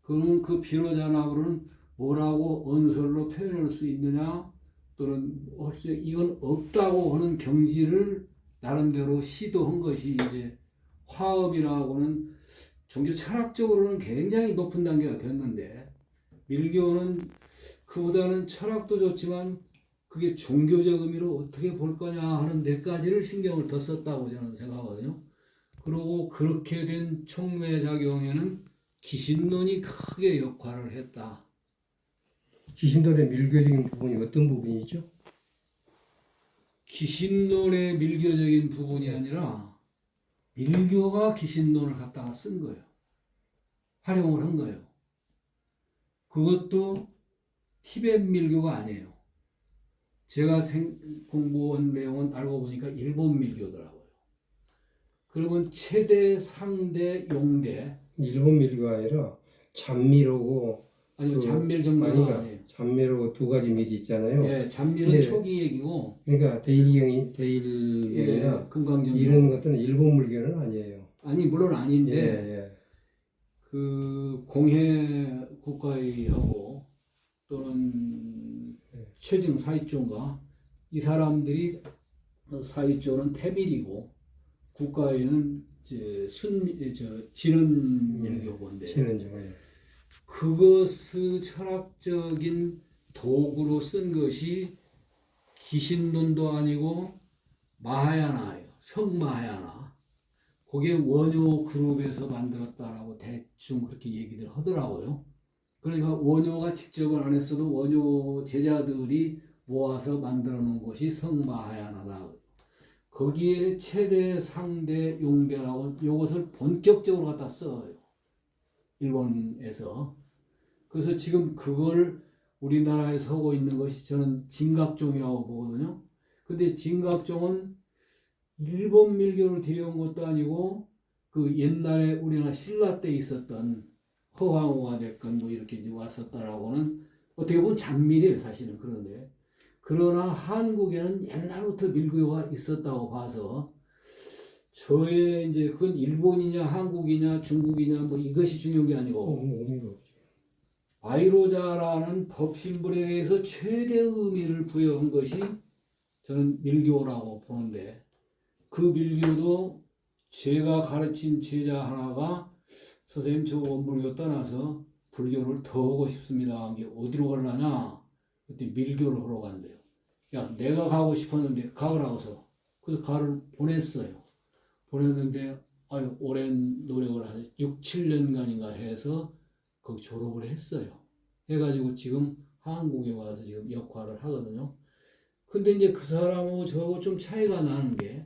그러면 그 비로자나불은 뭐라고 언설로 표현할 수 있느냐, 또는 이건 없다고 하는 경지를 나름대로 시도한 것이 이제 화엄이라고는 종교 철학적으로는 굉장히 높은 단계가 됐는데, 밀교는 그보다는 철학도 좋지만 그게 종교적 의미로 어떻게 볼 거냐 하는 데까지를 신경을 더 썼다고 저는 생각하거든요. 그리고 그렇게 된 촉매작용에는 기신론이 크게 역할을 했다. 기신론의 밀교적인 부분이 어떤 부분이죠? 기신론의 밀교적인 부분이 아니라 밀교가 기신론을 갖다가 쓴 거예요. 활용을 한 거예요. 그것도 티벳 밀교가 아니에요. 제가 공부한 내용은 알고 보니까 일본 밀교더라고요. 그러면 최대, 상대, 용대. 일본 밀교가 아니라 잔밀하고 아니요, 잔밀 정도가 아니에요. 잔밀하고 두 가지 밀이 있잖아요. 예, 잔밀은 초기 얘기고. 그러니까 대일경이나 예, 금강정 이런 것들은 일본 밀교는 아니에요. 아니 물론 아닌데 예. 그 공해 국가의하고 또는 최증 사이조인가 이 사람들이 사이조는 태밀이고 국가에는 진은 밀교본데 그것의 철학적인 도구로 쓴 것이 기신론도 아니고 마하야나예요. 성마하야나. 그게 원효 그룹에서 만들었다라고 대충 그렇게 얘기들 하더라고요. 그러니까 원효가 직접은 안 했어도 원효 제자들이 모아서 만들어 놓은 것이 성마하야나다. 거기에 최대, 상대, 용대라고 이것을 본격적으로 갖다 써요. 일본에서. 그래서 지금 그걸 우리나라에서 하고 있는 것이 저는 진각종이라고 보거든요. 근데 진각종은 일본 밀교를 들여온 것도 아니고 그 옛날에 우리나라 신라 때 있었던 허황호가 됐건 뭐 이렇게 왔었다라고는 어떻게 보면 잔밀이에요 사실은. 그런데 그러나 한국에는 옛날부터 밀교가 있었다고 봐서 저의 이제 그건 일본이냐 한국이냐 중국이냐 뭐 이것이 중요한 게 아니고 바이로자라는 법신불에 대해서 최대 의미를 부여한 것이 저는 밀교라고 보는데, 그 밀교도 제가 가르친 제자 하나가 선생님 저 원불교 떠나서 불교를 더 하고 싶습니다. 이게 어디로 가려냐? 그때 밀교를 하러 간대요. 야 내가 가고 싶었는데 가라고서 그래서 가를 보냈어요. 보냈는데 아유 오랜 노력을 한 6, 7년간인가 해서 거기 졸업을 했어요. 해가지고 지금 한국에 와서 지금 역할을 하거든요. 근데 이제 그 사람하고 저하고 좀 차이가 나는 게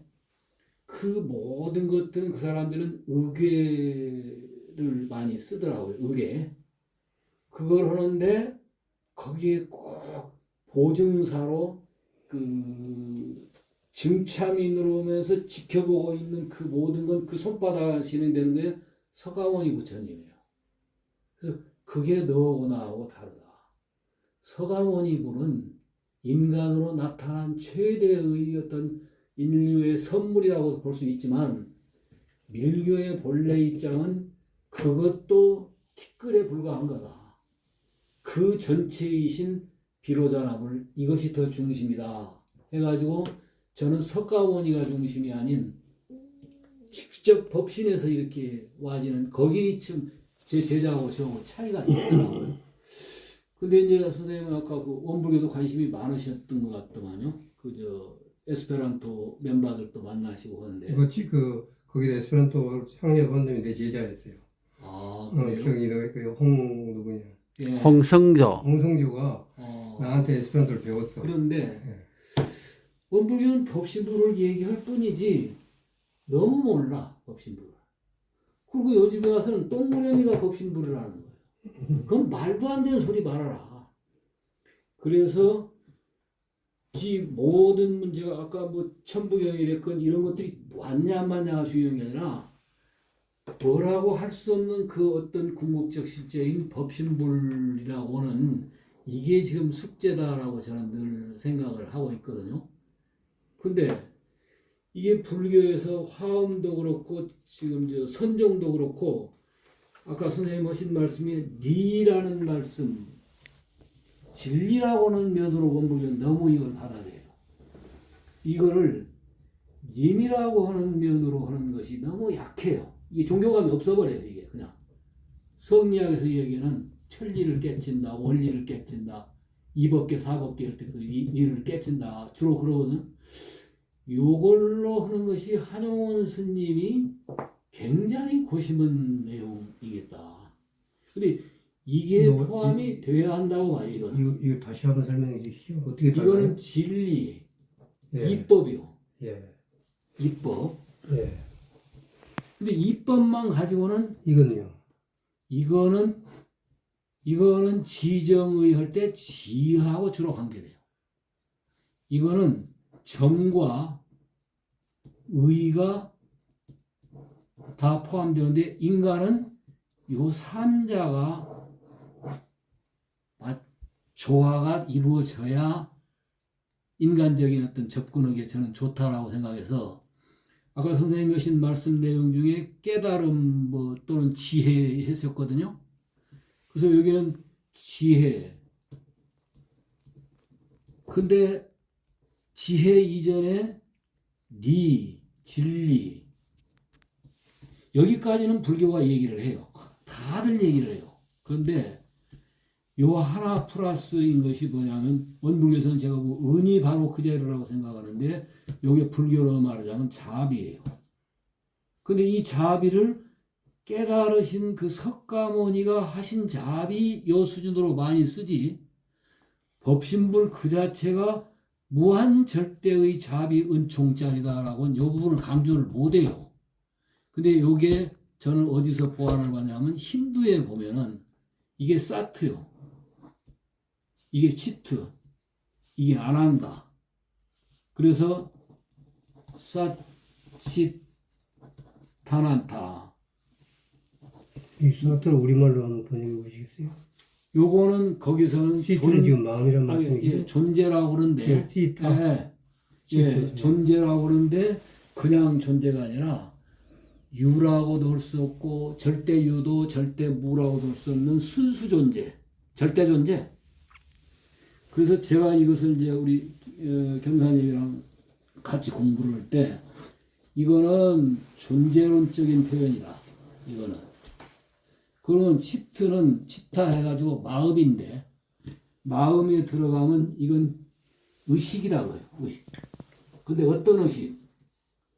그 모든 것들은 그 사람들은 의궤를 많이 쓰더라고요. 의궤. 그걸 하는데 거기에 꼭 보증사로 그 증참인으로 오면서 지켜보고 있는 그 모든 건 그 손바닥에 진행되는 게 서가모니 부처님이에요. 그래서 그게 너하고 나하고 다르다. 서가모니 분은 인간으로 나타난 최대의 어떤 인류의 선물이라고 볼 수 있지만 밀교의 본래 입장은 그것도 티끌에 불과한 거다. 그 전체이신 비로자나불 이것이 더 중심이다 해가지고 저는 석가모니가 중심이 아닌 직접 법신에서 이렇게 와지는 거기 지금 제 제자하고 저하고 차이가 있더라고요. 근데 이제 선생님은 아까 그 원불교도 관심이 많으셨던 것 같더만요. 그저 에스페란토 멤버들도 만나시고 하는데. 그렇지 거기다 에스페란토 창립한 놈이 내 제자였어요. 아 그래요? 기억이 홍 누구냐? 예. 홍성조가 나한테 에스페란토를 배웠어. 그런데 원불교는 법신부를 얘기할 뿐이지 너무 몰라 법신부를. 그리고 요즘에 와서는 똥무렴이가 법신부를 하는 거예요. 그건 말도 안 되는 소리 말아라. 그래서 이 모든 문제가 아까 뭐 천부경이 됐건 이런 것들이 왔냐 안 왔냐가 중요한 게 아니라 뭐라고 할 수 없는 그 어떤 궁극적 실제인 법신불이라고는 이게 지금 숙제다라고 저는 늘 생각을 하고 있거든요. 근데 이게 불교에서 화엄도 그렇고 지금 저 선종도 그렇고 아까 선생님 하신 말씀이 니라는 말씀, 진리라고는 면으로 원불교는 너무 이걸 받아들여요. 이거를 님이라고 하는 면으로 하는 것이 너무 약해요. 이게 종교감이 없어버려요. 이게 그냥 성리학에서 얘기하는 천리를 깨친다, 원리를 깨친다, 이법계, 사법계 할 때 그 이를 깨친다 주로 그러거든. 요걸로 하는 것이 한용운 스님이 굉장히 고심한 내용이겠다. 근데 이게 이거, 포함이 돼야 한다고 봐요. 이거 다시 한번 설명해 주시죠. 어떻게 이거는 달라요? 진리, 예. 이법이요. 예. 이법. 예. 근데 이법만 가지고는 이건요. 이거는 지정의 할 때 지하고 주로 관계돼요. 이거는 정과 의가 다 포함되는데 인간은 요 삼자가 조화가 이루어져야 인간적인 어떤 접근하기에 저는 좋다라고 생각해서 아까 선생님이 하신 말씀 내용 중에 깨달음 뭐 또는 지혜 했었거든요. 그래서 여기는 지혜. 근데 지혜 이전에 리, 진리. 여기까지는 불교가 얘기를 해요. 다들 얘기를 해요. 그런데 요 하나 플러스인 것이 뭐냐면 원불교에서는 제가 뭐 은이 바로 그 자리라고 생각하는데 요게 불교로 말하자면 자비예요. 근데 이 자비를 깨달으신 그 석가모니가 하신 자비 요 수준으로 많이 쓰지 법신불 그 자체가 무한 절대의 자비 은총짜리다라고는 요 부분을 강조를 못해요. 근데 요게 저는 어디서 보완을 받냐면 힌두에 보면은 이게 사트요. 이게 치트. 이게 아난다. 그래서 사치타난타. 이 사트를 우리말로 한번 번역해 보시겠어요? 요거는 거기서는 시트는 지금 마음이란 말씀이죠? 예, 존재라고 그러는데 예, 시타. 존재라고 그러는데 그냥 존재가 아니라 유라고도 할 수 없고 절대 유도 절대 무라고도 할 수 없는 순수 존재, 절대 존재. 그래서 제가 이것을 이제 우리 경사님이랑 같이 공부를 할 때 이거는 존재론적인 표현이다. 이거는. 그러면 치트는 치타 해가지고 마음인데 마음에 들어가면 이건 의식이라고 해요. 의식. 근데 어떤 의식?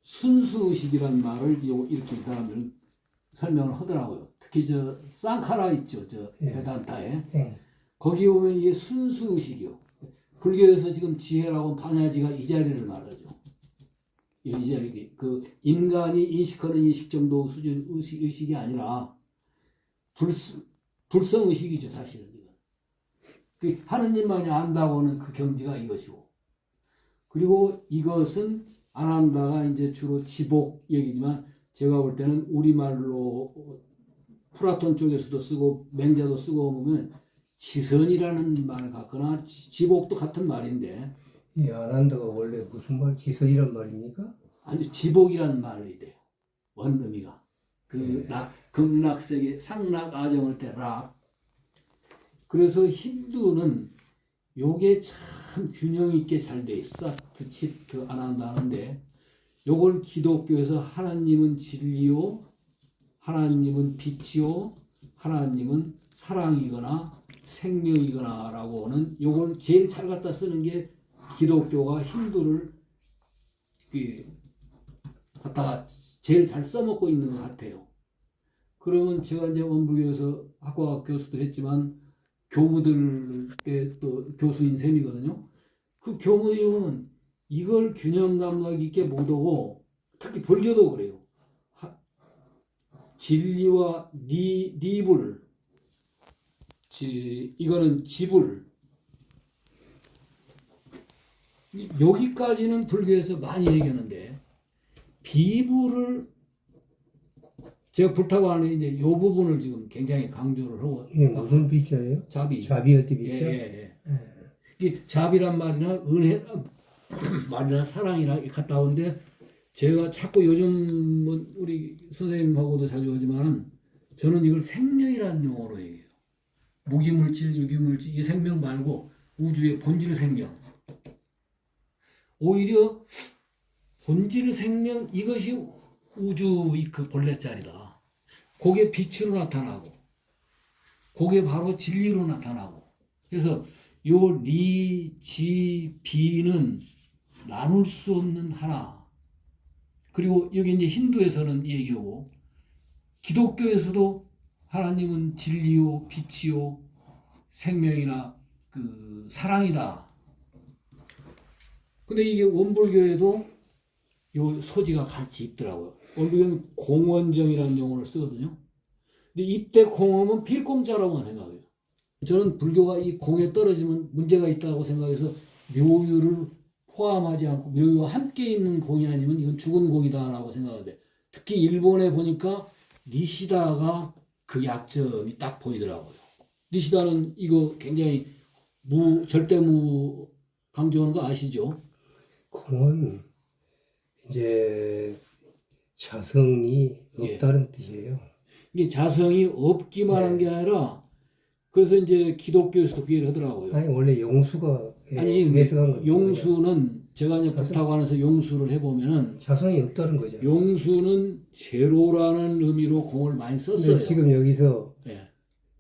순수 의식이란 말을 이렇게 사람들은 설명을 하더라고요. 특히 저 쌍카라 있죠. 저 베단타에. 거기 보면 이게 순수 의식이요. 불교에서 지금 지혜라고 반야지가 이 자리를 말하죠. 이 자리 그 인간이 인식하는 인식 정도 수준 의식이 아니라 불성 의식이죠, 사실은. 그 하느님만이 안다고 하는 그 경지가 이것이고. 그리고 이것은 아난다가 이제 주로 지복 얘기지만 제가 볼 때는 우리말로 플라톤 쪽에서도 쓰고 맹자도 쓰고 보면 지선이라는 말을 갖거나 지복도 같은 말인데. 이 아난다가 원래 무슨 말? 지선이란 말입니까? 아니 지복이라는 말이 돼요. 원의미가. 그 극락세계 상락 아정을 때 락. 그래서 힌두는 요게 참 균형 있게 잘 돼 있어. 치트 아난다 하는데 요걸 기독교에서 하나님은 진리요, 하나님은 빛이요, 하나님은 사랑이거나 생명이거나라고 하는 요걸 제일 잘 갖다 쓰는 게 기독교가 힌두를 갖다가 제일 잘 써먹고 있는 것 같아요. 그러면 제가 이제 원불교에서 학과 교수도 했지만 교무들의 또 교수인 셈이거든요. 그 교무들은 이걸 균형 감각 있게 못 하고 특히 불교도 그래요. 진리와 리불, 이거는 지불. 여기까지는 불교에서 많이 얘기하는데 비불을 제가 불타고 하는 이제 이 부분을 지금 굉장히 강조를 하고. 이게 무슨 빛이에요? 자비. 자비할 때 빛이요? 예. 이 자비란 말이나 은혜 말이나 사랑이나 갔다 오는데 제가 자꾸 요즘은 우리 선생님하고도 자주 오지만은 저는 이걸 생명이라는 용어로 얘기해요. 무기물질, 유기물질, 이 생명 말고 우주의 본질 생명. 오히려 본질 생명 이것이 우주의 그 본래 자리다. 그게 빛으로 나타나고 그게 바로 진리로 나타나고. 그래서 요 리, 지, 비는 나눌 수 없는 하나. 그리고 여기 이제 힌두에서는 얘기하고 기독교에서도 하나님은 진리요, 빛이요, 생명이나 그 사랑이다. 근데 이게 원불교에도 요 소지가 같이 있더라고요. 원불교는 공원정이라는 용어를 쓰거든요. 근데 이때 공업은 필공자라고 생각해요. 저는 불교가 이 공에 떨어지면 문제가 있다고 생각해서 묘유를 포함하지 않고 묘유와 함께 있는 공이 아니면 이건 죽은 공이다라고 생각하는데 특히 일본에 보니까 니시다가 그 약점이 딱 보이더라고요. 니시다는 이거 굉장히 절대무 강조하는 거 아시죠? 공은 이제 자성이 예. 없다는 뜻이에요. 이게 자성이 없기만 한 게 아니라 그래서 이제 기독교에서도 그 얘기를 하더라고요. 아니 원래 용수가 아니 해석한 거 용수는 제가 이제 불타관에서 용수를 해보면은 자성이 없다는 거죠. 용수는 제로라는 의미로 공을 많이 썼어요. 근데 지금 여기서 예.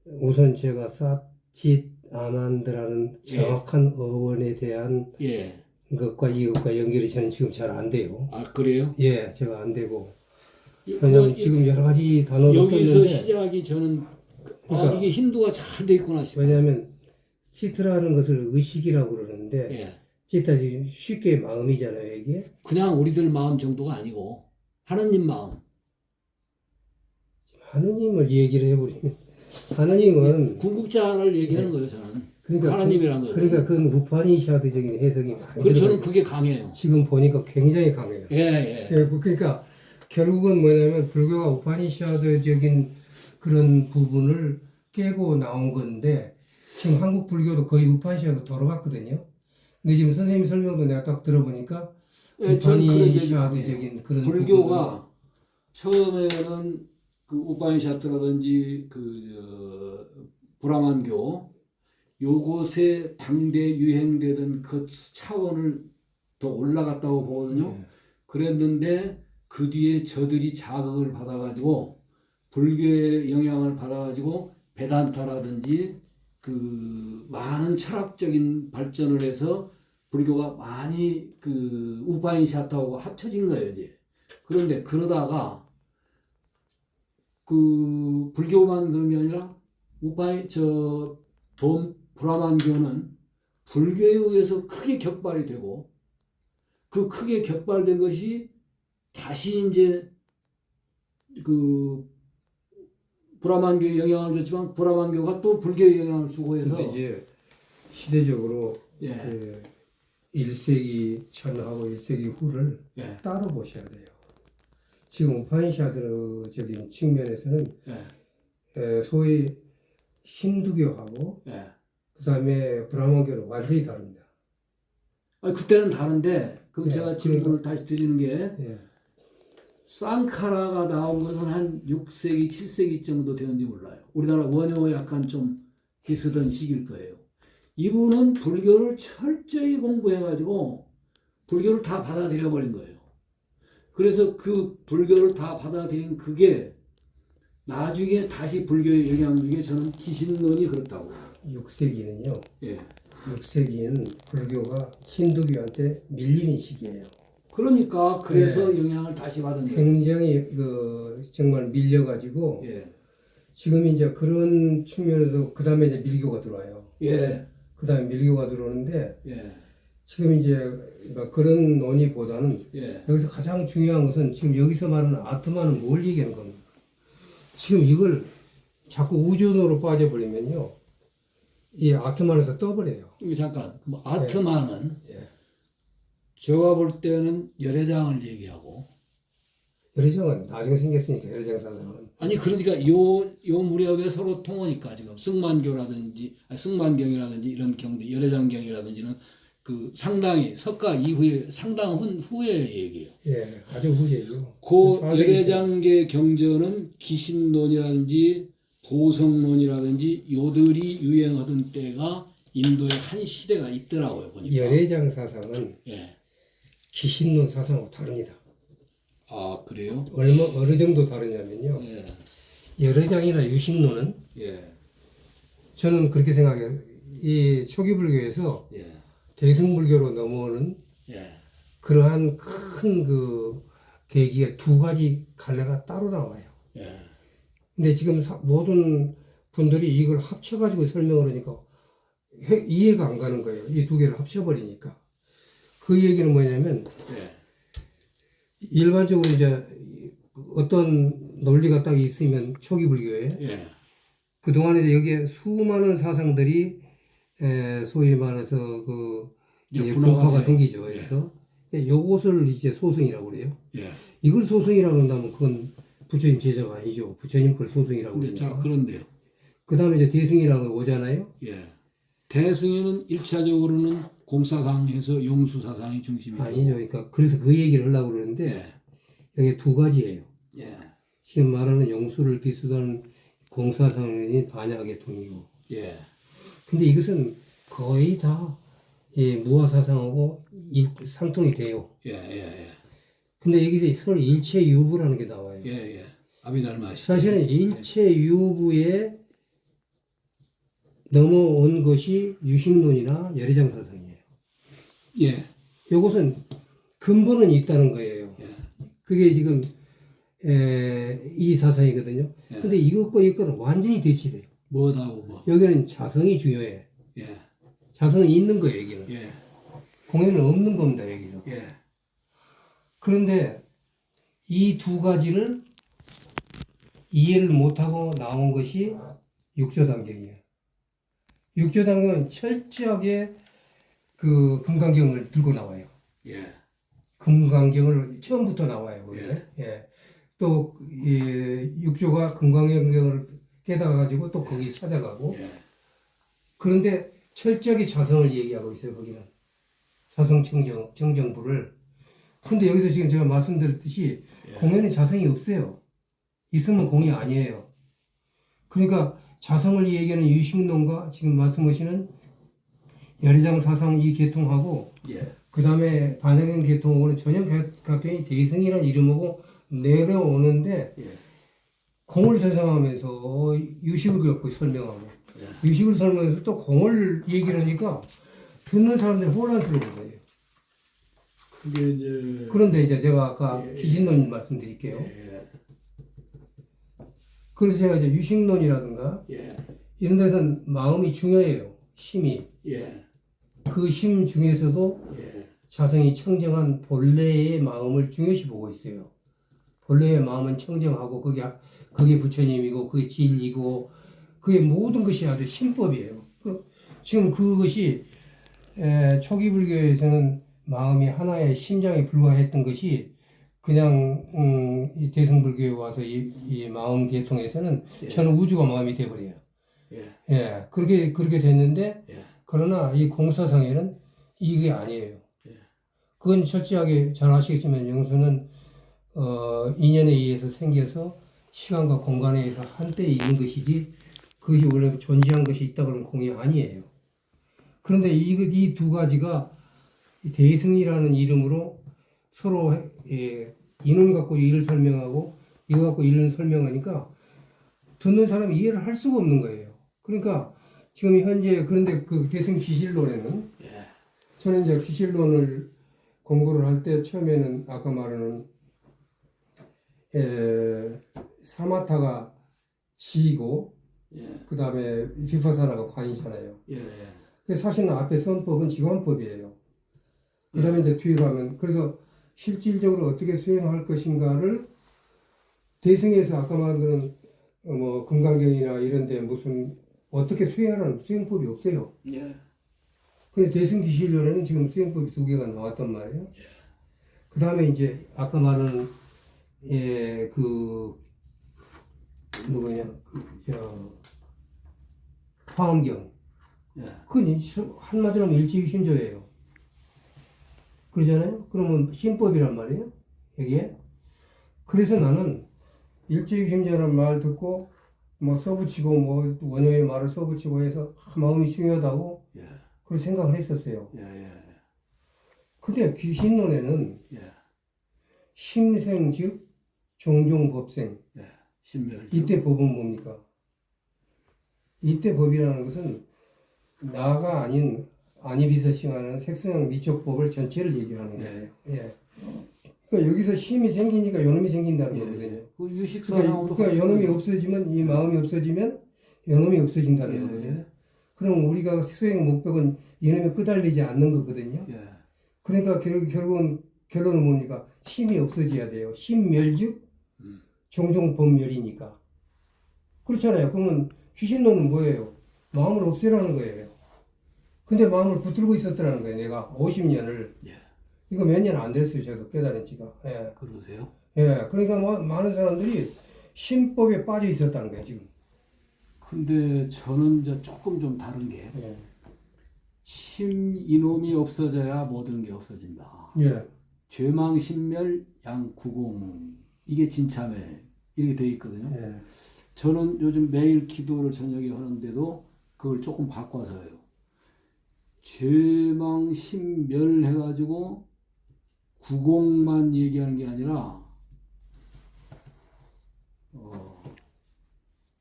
우선 제가 사칫 아난드라는 정확한 어원에 대한 예. 것과 이것과 연결이 저는 지금 잘 안 돼요. 아 그래요? 예, 제가 안 되고. 왜냐면 지금 여러 가지 단어를 여기서 썼는데 시작이 저는 그러니까 이게 힌두가 잘 돼 있구나 싶어요. 왜냐하면 치트라는 것을 의식이라고 그러는데 예. 치트가 지금 쉽게 마음이잖아요, 이게. 그냥 우리들 마음 정도가 아니고 하느님 마음. 하느님을 얘기를 해버리면 하느님은 궁극자를 얘기하는 거예요, 저는. 그러니까 하나님이란 거예요. 그러니까 그건 우파니샤드적인 해석이 많이 그리고 저는 들어가요. 그게 강해요. 지금 보니까 굉장히 강해요. 예, 예. 예, 그러니까 결국은 뭐냐면 불교가 우파니샤드적인 그런 부분을 깨고 나온 건데 지금 한국 불교도 거의 우파니샤드 돌아갔거든요. 근데 지금 선생님 설명도 내가 딱 들어보니까 예, 저는 그런 얘기 우파니샤드적인 그런 불교가 처음에는 그 우파니샤드라든지 브라만교 요것에 당대 유행되던 그 차원을 더 올라갔다고 보거든요. 예. 그랬는데 그 뒤에 저들이 자극을 받아가지고 불교의 영향을 받아가지고 베단타라든지 그 많은 철학적인 발전을 해서 불교가 많이 그 우파니샤드하고 합쳐진 거예요, 이제. 그런데 그러다가 그 불교만 그런 게 아니라 브라만교는 불교에 의해서 크게 격발이 되고 그 크게 격발된 것이 다시 이제 그 브라만교에 영향을 줬지만 브라만교가 또 불교에 영향을 주고 해서 근데 이제 시대적으로 예. 그 1세기 전하고 1세기 후를 예. 따로 보셔야 돼요. 지금 우파니샤드적인 측면에서는 소위 힌두교하고 예. 그다음에 브라만교는 완전히 다릅니다. 아니, 그때는 다른데 그럼 예, 제가 질문을 다시 드리는 게 예. 쌍카라가 나온 것은 한 6세기, 7세기 정도 되는지 몰라요. 우리나라 원효와 약간 좀 비슷한 시기일 거예요. 이분은 불교를 철저히 공부해가지고 불교를 다 받아들여 버린 거예요. 그래서 그 불교를 다 받아들인 그게 나중에 다시 불교에 영향을 주게 저는 기신론이 그렇다고. 6세기는요. 예. 6세기는 불교가 힌두교한테 밀리는 시기예요. 그러니까 그래서 영향을 다시 받은 거예요. 굉장히 그 정말 밀려가지고 예. 지금 이제 그런 측면에서 그 다음에 이제 밀교가 들어와요. 예. 그 다음에 밀교가 들어오는데 예. 지금 이제 뭐 그런 논의보다는 예. 여기서 가장 중요한 것은 지금 여기서 말하는 아트마는 뭘 얘기하는 겁니까? 지금 이걸 자꾸 우주론으로 빠져버리면요, 이 아트만에서 떠버려요. 이거 잠깐, 뭐 아트만은 예. 제가 볼 때는 열애장을 얘기하고 열애장은 나중에 생겼으니까 열애장 사상은. 아니 그러니까 요 무렵에 서로 통하니까 지금 승만교라든지 승만경이라든지 이런 경들 열애장경이라든지는 그 상당히 석가 이후에 상당 후의 얘기예요. 예, 아주 후제죠. 그 사세기 때. 열애장계 경전은 기신론이라든지 보성론이라든지 요들이 유행하던 때가 인도의 한 시대가 있더라고요 보니까. 열애장 사상은 예. 기신론 사상하고 다릅니다. 아 그래요? 어느 정도 다르냐면요. 예. 열애장이나 유식론은 예. 저는 그렇게 생각해요. 이 초기 불교에서 예. 대승불교로 넘어오는 예. 그러한 큰 그 계기에 두 가지 갈래가 따로 나와요. 예. 근데 지금 모든 분들이 이걸 합쳐가지고 설명을 하니까 이해가 안 가는 거예요. 이 두 개를 합쳐버리니까. 그 얘기는 뭐냐면, 예. 일반적으로 이제 어떤 논리가 딱 있으면 초기 불교에, 예. 그동안에 여기에 수많은 사상들이 소위 말해서 이제 분파가 생기죠. 그래서 요것을 이제 소승이라고 그래요. 예. 이걸 소승이라고 한다면 그건 부처님 제자가 아니죠. 부처님 걸 소승이라고 근데 자 그러니까. 그런데요. 그 다음에 이제 대승이라고 오잖아요. 예. 대승에는 1차적으로는 공사상에서 용수사상이 중심이고. 아니죠. 그러니까 그래서 그 얘기를 하려고 그러는데 예. 여기 두 가지예요. 예. 지금 말하는 용수를 비수하는 공사상이 반야계통이고. 예. 근데 이것은 거의 다 무아사상하고 상통이 돼요. 예. 예. 근데 여기서 서로 일체유부라는 게 나와요. 예. 예. 아비달마 시. 사실은 일체유부에 넘어온 것이 유식론이나 열애장 사상이에요. 예. 이것은 근본은 있다는 거예요. 예. 그게 지금 이 사상이거든요. 예. 근데 이것과 이거는 완전히 대치돼요. 뭐다고 뭐. 여기는 자성이 중요해. 예. 자성이 있는 거예요, 여기는. 예. 공연은 없는 겁니다, 여기서. 예. 그런데 이 두 가지를 이해를 못하고 나온 것이 육조단경이에요. 육조단경은 철저하게 그 금강경을 들고 나와요. 예. 금강경을 처음부터 나와요. 예. 또 육조가 금강경을 깨달아가지고 또 거기 찾아가고. 예. 그런데 철저하게 자성을 얘기하고 있어요. 거기는 자성 청정부를. 근데 여기서 지금 제가 말씀드렸듯이 공연에 자성이 없어요. 있으면 공이 아니에요. 그러니까 자성을 얘기하는 유식론과 지금 말씀하시는 열애장 사상 이 계통하고 예. 그 다음에 반야경 계통하고는 전혀 같은 대승이라는 이름하고 내려오는데 예. 공을 설명하면서 유식을 갖고 설명하고 예. 유식을 설명해서 또 공을 얘기를 하니까 듣는 사람들이 혼란스러운 거예요. 그게 이제 그런데 이제 제가 아까 예. 기신론 말씀드릴게요. 예. 그래서 제가 이제 유식론이라든가 예. 이런 데서는 마음이 중요해요. 힘이. 예. 그 힘 중에서도 예. 자성이 청정한 본래의 마음을 중요시 보고 있어요. 본래의 마음은 청정하고 그게 부처님이고 그게 진리고 그게 모든 것이 아주 신법이에요. 지금 그것이 초기 불교에서는 마음이 하나의 심장에 불과했던 것이 그냥 이 대승불교에 와서 이 마음 계통에서는 예. 저는 우주가 마음이 돼버려요. 예. 예, 그렇게 됐는데 예. 그러나 이 공사상에는 이게 아니에요. 예. 그건 철저하게 잘 아시겠지만 영수는 인연에 의해서 생겨서 시간과 공간에 의해서 한때에 있는 것이지 그것이 원래 존재한 것이 있다 그러면 공이 아니에요. 그런데 이 두 가지가 대승이라는 이름으로 서로 이놈 갖고 이를 설명하고 이거 갖고 이를 설명하니까 듣는 사람이 이해를 할 수가 없는 거예요. 그러니까 지금 현재 그런데 그 대승 기실론에는 예. 저는 이제 기실론을 공부를 할 때 처음에는 아까 말하는 사마타가 지이고 예. 그 다음에 비파사나가 관이잖아요. 예. 근데 사실은 앞에 선법은 지관법이에요. 그 다음에 이제 뒤에 가면 그래서 실질적으로 어떻게 수행할 것인가를 대승에서 아까 말한 뭐 금강경이나 이런데 무슨 어떻게 수행하라는 수행법이 없어요. 예. 근데 대승 기실론에는 지금 수행법이 두 개가 나왔단 말이에요. 그 다음에 이제 아까 말하는 화엄경. 예. 그건 한마디로 하면 일지유심조예요. 그러잖아요. 그러면 신법이란 말이에요. 이게. 그래서 나는 일제유심자라는 말 듣고 뭐 써붙이고 뭐 원효의 말을 써붙이고 해서 마음이 중요하다고 예. 그런 생각을 했었어요. 예, 예, 근데 귀신론에는 예. 심생 즉 종종법생 예. 신멸. 이때 법은 뭡니까? 이때 법이라는 것은 나가 아닌 안입에서 칭하는 색성형 미적법을 전체를 얘기하는 거예요. 예. 그러니까 여기서 심이 생기니까 요놈이 생긴다는 거거든요. 그 유식사상으로 그러니까 요놈이 없어지면 이 마음이 없어지면 요놈이 없어진다는 거거든요. 그럼 우리가 수행 목적은 이놈이 끄달리지 않는 거거든요. 예. 그러니까 결국은 결론은 뭡니까? 심이 없어져야 돼요. 심멸즉 종종 법멸이니까. 그렇잖아요. 그러면 귀신론은 뭐예요? 마음을 없애라는 거예요. 근데 마음을 붙들고 있었더라는 거예요. 내가 50년을. 예. 이거 몇 년 안 됐어요. 저도 깨달은 지가. 예. 그러세요? 예. 그러니까 많은 사람들이 신법에 빠져 있었다는 거예요, 지금. 근데 저는 이제 조금 좀 다른 게 예. 심 이놈이 없어져야 모든 게 없어진다. 예. 죄망 신멸 양구공 이게 진참에 이렇게 되어 있거든요. 예. 저는 요즘 매일 기도를 저녁에 하는데도 그걸 조금 바꿔서요. 죄망 신멸 해가지고 구공만 얘기하는 게 아니라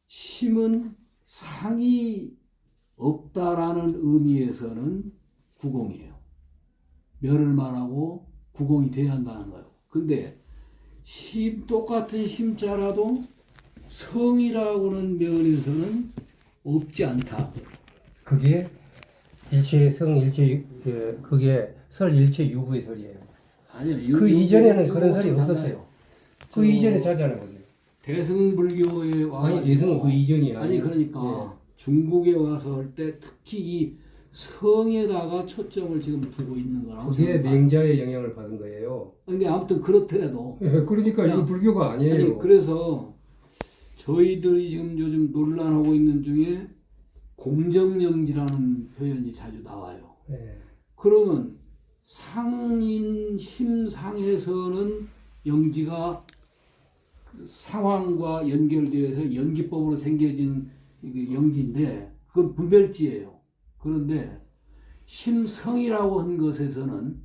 심은 상이 없다라는 의미에서는 구공이에요. 멸을 말하고 구공이 돼야 한다는 거예요. 근데 똑같은 심자라도 성이라고는 면에서는 없지 않다. 그게 일체성 일체 그게 설 일체 유부의 설이에요. 아니요. 그 이전에는 그런 설이 좀 없었어요. 달라요. 그 이전에 자자는 거죠. 대승불교에 와 아니 예성은 그 이전이야. 아니 그러니까 중국에 와서 할 때 특히 이 성에다가 초점을 지금 두고 있는 거라고 그게 생각해요. 맹자의 영향을 받은 거예요. 근데 아무튼 그렇더라도 그러니까 이거 불교가 아니에요. 아니 그래서 저희들이 지금 요즘 논란하고 있는 중에 공정영지라는 표현이 자주 나와요. 예. 그러면 상인 심상에서는 영지가 상황과 연결되어서 연기법으로 생겨진 영지인데 그건 분별지예요. 그런데 심성이라고 한 것에서는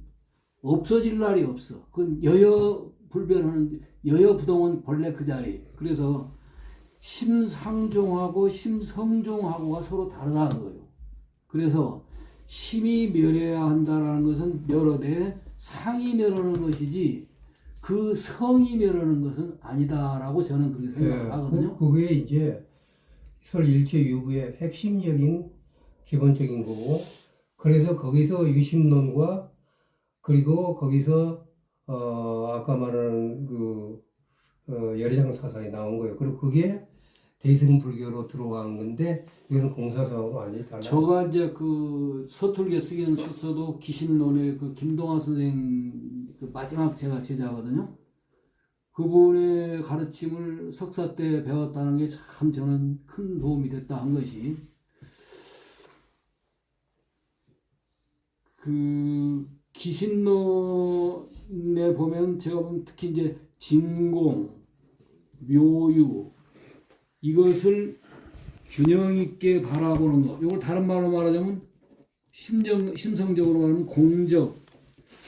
없어질 날이 없어. 그건 여여불변하는 여여부동은 본래 그 자리. 그래서 심상종하고 심성종하고가 서로 다르다는 거예요. 그래서 심이 멸해야 한다라는 것은 멸하되 상이 멸하는 것이지 그 성이 멸하는 것은 아니다라고 저는 그렇게 생각을 하거든요. 그게 이제 설 일체 유부의 핵심적인 기본적인 거고, 그래서 거기서 유심론과 그리고 거기서 아까 말하는 그 열애장 사상이 나온 거예요. 그리고 그게 대승불교로 들어간 건데 이것은 공사사하고 완전히 달라요. 저가 이제 그 서툴게 쓰기는 썼어도 기신론의 그 김동환 선생 그 마지막 제가 제자거든요. 그분의 가르침을 석사 때 배웠다는 게 참 저는 큰 도움이 됐다 한 것이 그 기신론에 보면 제가 보면 특히 이제 진공, 묘유 이것을 균형 있게 바라보는 것. 이걸 다른 말로 말하자면 심성적으로 말하면 공적,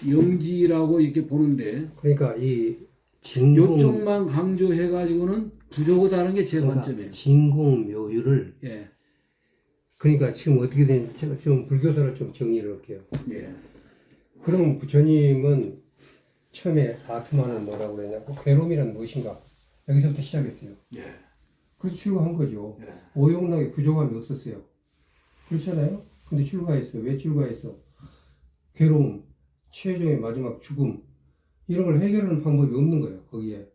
영지라고 이렇게 보는데 그러니까 이 진공 요쪽만 강조해 가지고는 부족하다는 게 제 관점이에요. 진공 묘유를 예. 그러니까 지금 어떻게 된 좀 불교사를 좀 정리를 할게요. 예. 그럼 부처님은 처음에 아트만은 뭐라고 그랬냐고 괴로움이란 무엇인가 여기서부터 시작했어요. 예. 그래서 출가한 거죠. 예. 오용락에 부족함이 없었어요. 그렇잖아요. 근데 출가했어요. 왜 출가했어? 괴로움, 최종의 마지막 죽음 이런 걸 해결하는 방법이 없는 거예요. 거기에.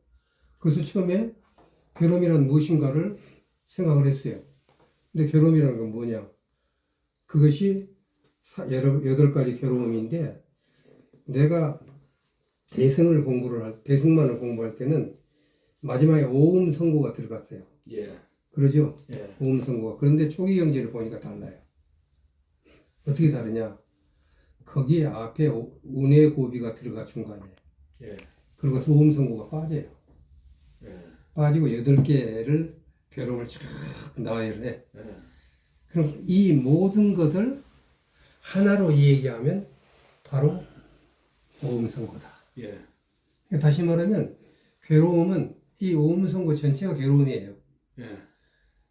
그래서 처음에 괴로움이란 무엇인가를 생각을 했어요. 근데 괴로움이라는 건 뭐냐? 그것이 8가지 괴로움인데 내가 대승만을 공부할 때는 마지막에 오음 선고가 들어갔어요. 예. 그러죠? 예. 오음 선고가. 그런데 초기 경제를 보니까 달라요. 어떻게 다르냐? 거기에 앞에 운의 고비가 들어가 중간에. 예. 그리고 소음 성고가 빠져요. 예. 빠지고 8개를 괴로움을 쫙 나열을 해. 예. 그럼 이 모든 것을 하나로 얘기하면 바로 오음선고다. 예. 다시 말하면 괴로움은 이 오음선고 전체가 괴로움이에요. 예.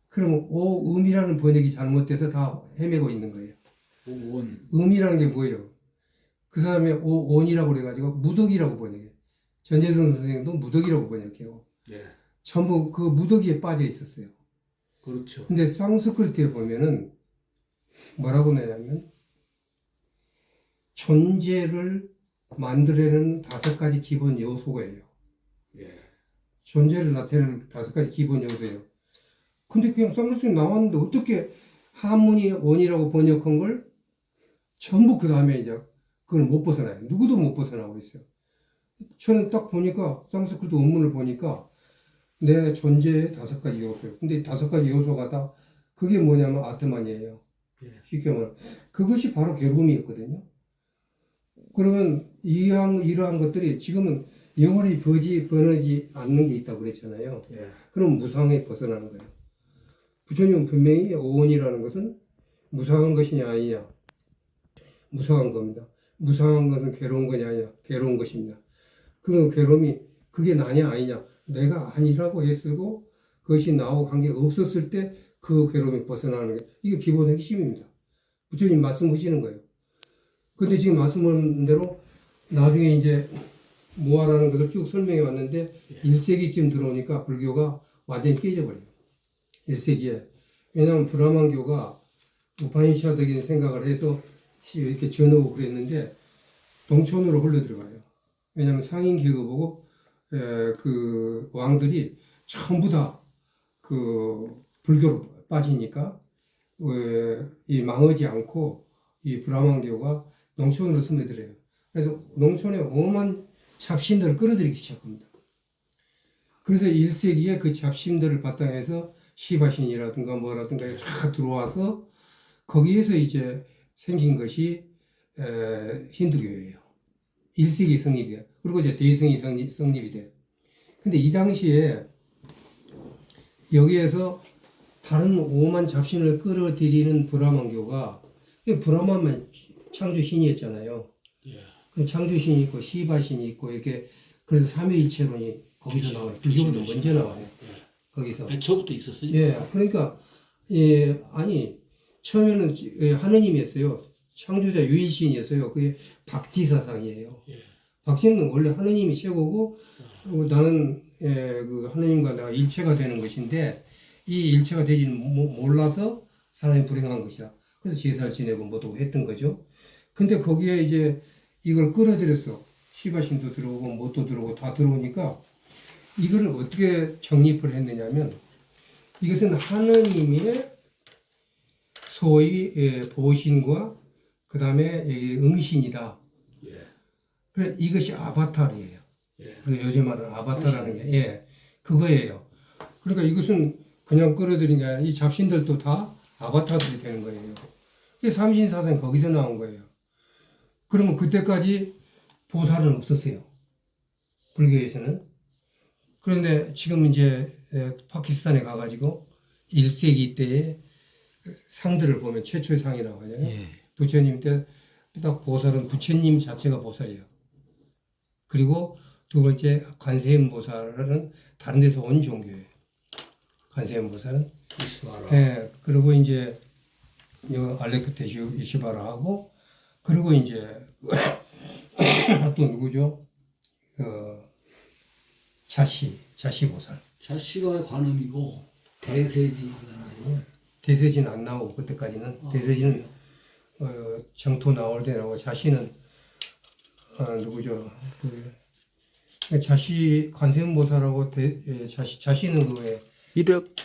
그럼 오음이라는 번역이 잘못돼서 다 헤매고 있는 거예요. 온. 음이라는 게 뭐예요? 그 사람의 온이라고 그래가지고 무덕이라고 번역해요. 전재성 선생님도 무덕이라고 번역해요. 예. 전부 그 무덕이에 빠져 있었어요. 그렇죠. 근데 상스크리트에 보면은 뭐라고 내냐면 존재를 만들어내는 5가지 기본 요소예요. 예. 존재를 나타내는 5가지 기본 요소예요. 근데 그냥 상스크리트 나왔는데 어떻게 한문이 원이라고 번역한 걸 전부 그 다음에 이제 그걸 못 벗어나요. 누구도 못 벗어나고 있어요. 저는 딱 보니까 상스크리트 원문을 보니까 내 존재의 5가지 요소예요. 근데 5가지 요소가 다 그게 뭐냐면 아트만이에요. 예. 쉽게 말하면 그것이 바로 괴로움이었거든요. 그러면 이러한 것들이 지금은 영원히 번하지 않는 게 있다고 그랬잖아요. 예. 그럼 무상에 벗어나는 거예요. 부처님은 분명히 오온이라는 것은 무상한 것이냐 아니냐. 무상한 겁니다. 무상한 것은 괴로운 거냐 아니냐. 괴로운 것입니다. 그 괴로움이 그게 나냐 아니냐. 내가 아니라고 했어도 그것이 나하고 관계가 없었을 때 그 괴로움이 벗어나는 게 이게 기본 핵심입니다. 부처님 말씀하시는 거예요. 근데 지금 말씀하신 대로 나중에 이제 뭐하라는 것을 쭉 설명해 왔는데 1세기쯤 들어오니까 불교가 완전히 깨져버려요. 1세기에. 왜냐하면 브라만교가 우파니샤드적인 생각을 해서 이렇게 전하고 그랬는데 동천으로 흘러들어가요. 왜냐하면 상인 계급하고 그 왕들이 전부 다 그 불교로 빠지니까 이 망하지 않고 이 브라만교가 농촌으로 스며들어요. 그래서 농촌에 오만 잡신들을 끌어들이기 시작합니다. 그래서 1세기에 그 잡신들을 바탕해서 시바신이라든가 뭐라든가 쫙 들어와서 거기에서 이제 생긴 것이 힌두교예요. 1세기 성립이에요. 그리고 이제 대승이 성립이 돼요. 근데 이 당시에 여기에서 다른 오만 잡신을 끌어들이는 브라만교가 브라만만 창조신이었잖아요. 예. 그럼 창조신이 있고 시바신이 있고 이렇게 그래서 삼위일체론이 거기서 나와요. 불교보다 먼저 나와요. 거기서. 애초부터 있었어요. 예, 그러니까 아니 처음에는 하느님이었어요. 창조자 유일신이었어요. 그게 박티 사상이에요. 예. 박티는 원래 하느님이 최고고 나는 그 하느님과 내가 일체가 되는 것인데 이 일체가 되지는 몰라서 사람이 불행한 것이다. 그래서 제사를 지내고 뭐도 했던 거죠. 근데 거기에 이제 이걸 끌어들였어. 시바신도 들어오고 뭣도 들어오고 다 들어오니까 이거를 어떻게 정립을 했느냐면 이것은 하느님의 소위 보신과 그 다음에 응신이다. 예. 그래 이것이 아바타르예요. 예. 그래서 요즘 말은 아바타라는 게 그거예요. 그러니까 이것은 그냥 끌어들인 게 아니라 이 잡신들도 다 아바타들이 되는 거예요. 삼신사상이 거기서 나온 거예요. 그러면 그때까지 보살은 없었어요. 불교에서는. 그런데 지금 이제 파키스탄에 가가지고 1세기 때의 상들을 보면 최초의 상이라고 하잖아요. 예. 부처님 때 딱 보살은 부처님 자체가 보살이에요. 그리고 두 번째 관세음 보살은 다른 데서 온 종교예요. 관세음 보살은. 이스바라. 예. 그리고 이제 알레크테 이시바라하고 그리고 이제 또 누구죠? 자시 보살. 자씨가 관음이고 대세지가 대세지는 안 나오고 그때까지는 대세지는 정토 나올 때 나오고 자시는 누구죠? 자시 관세음보살하고 자시는 그왜 미륵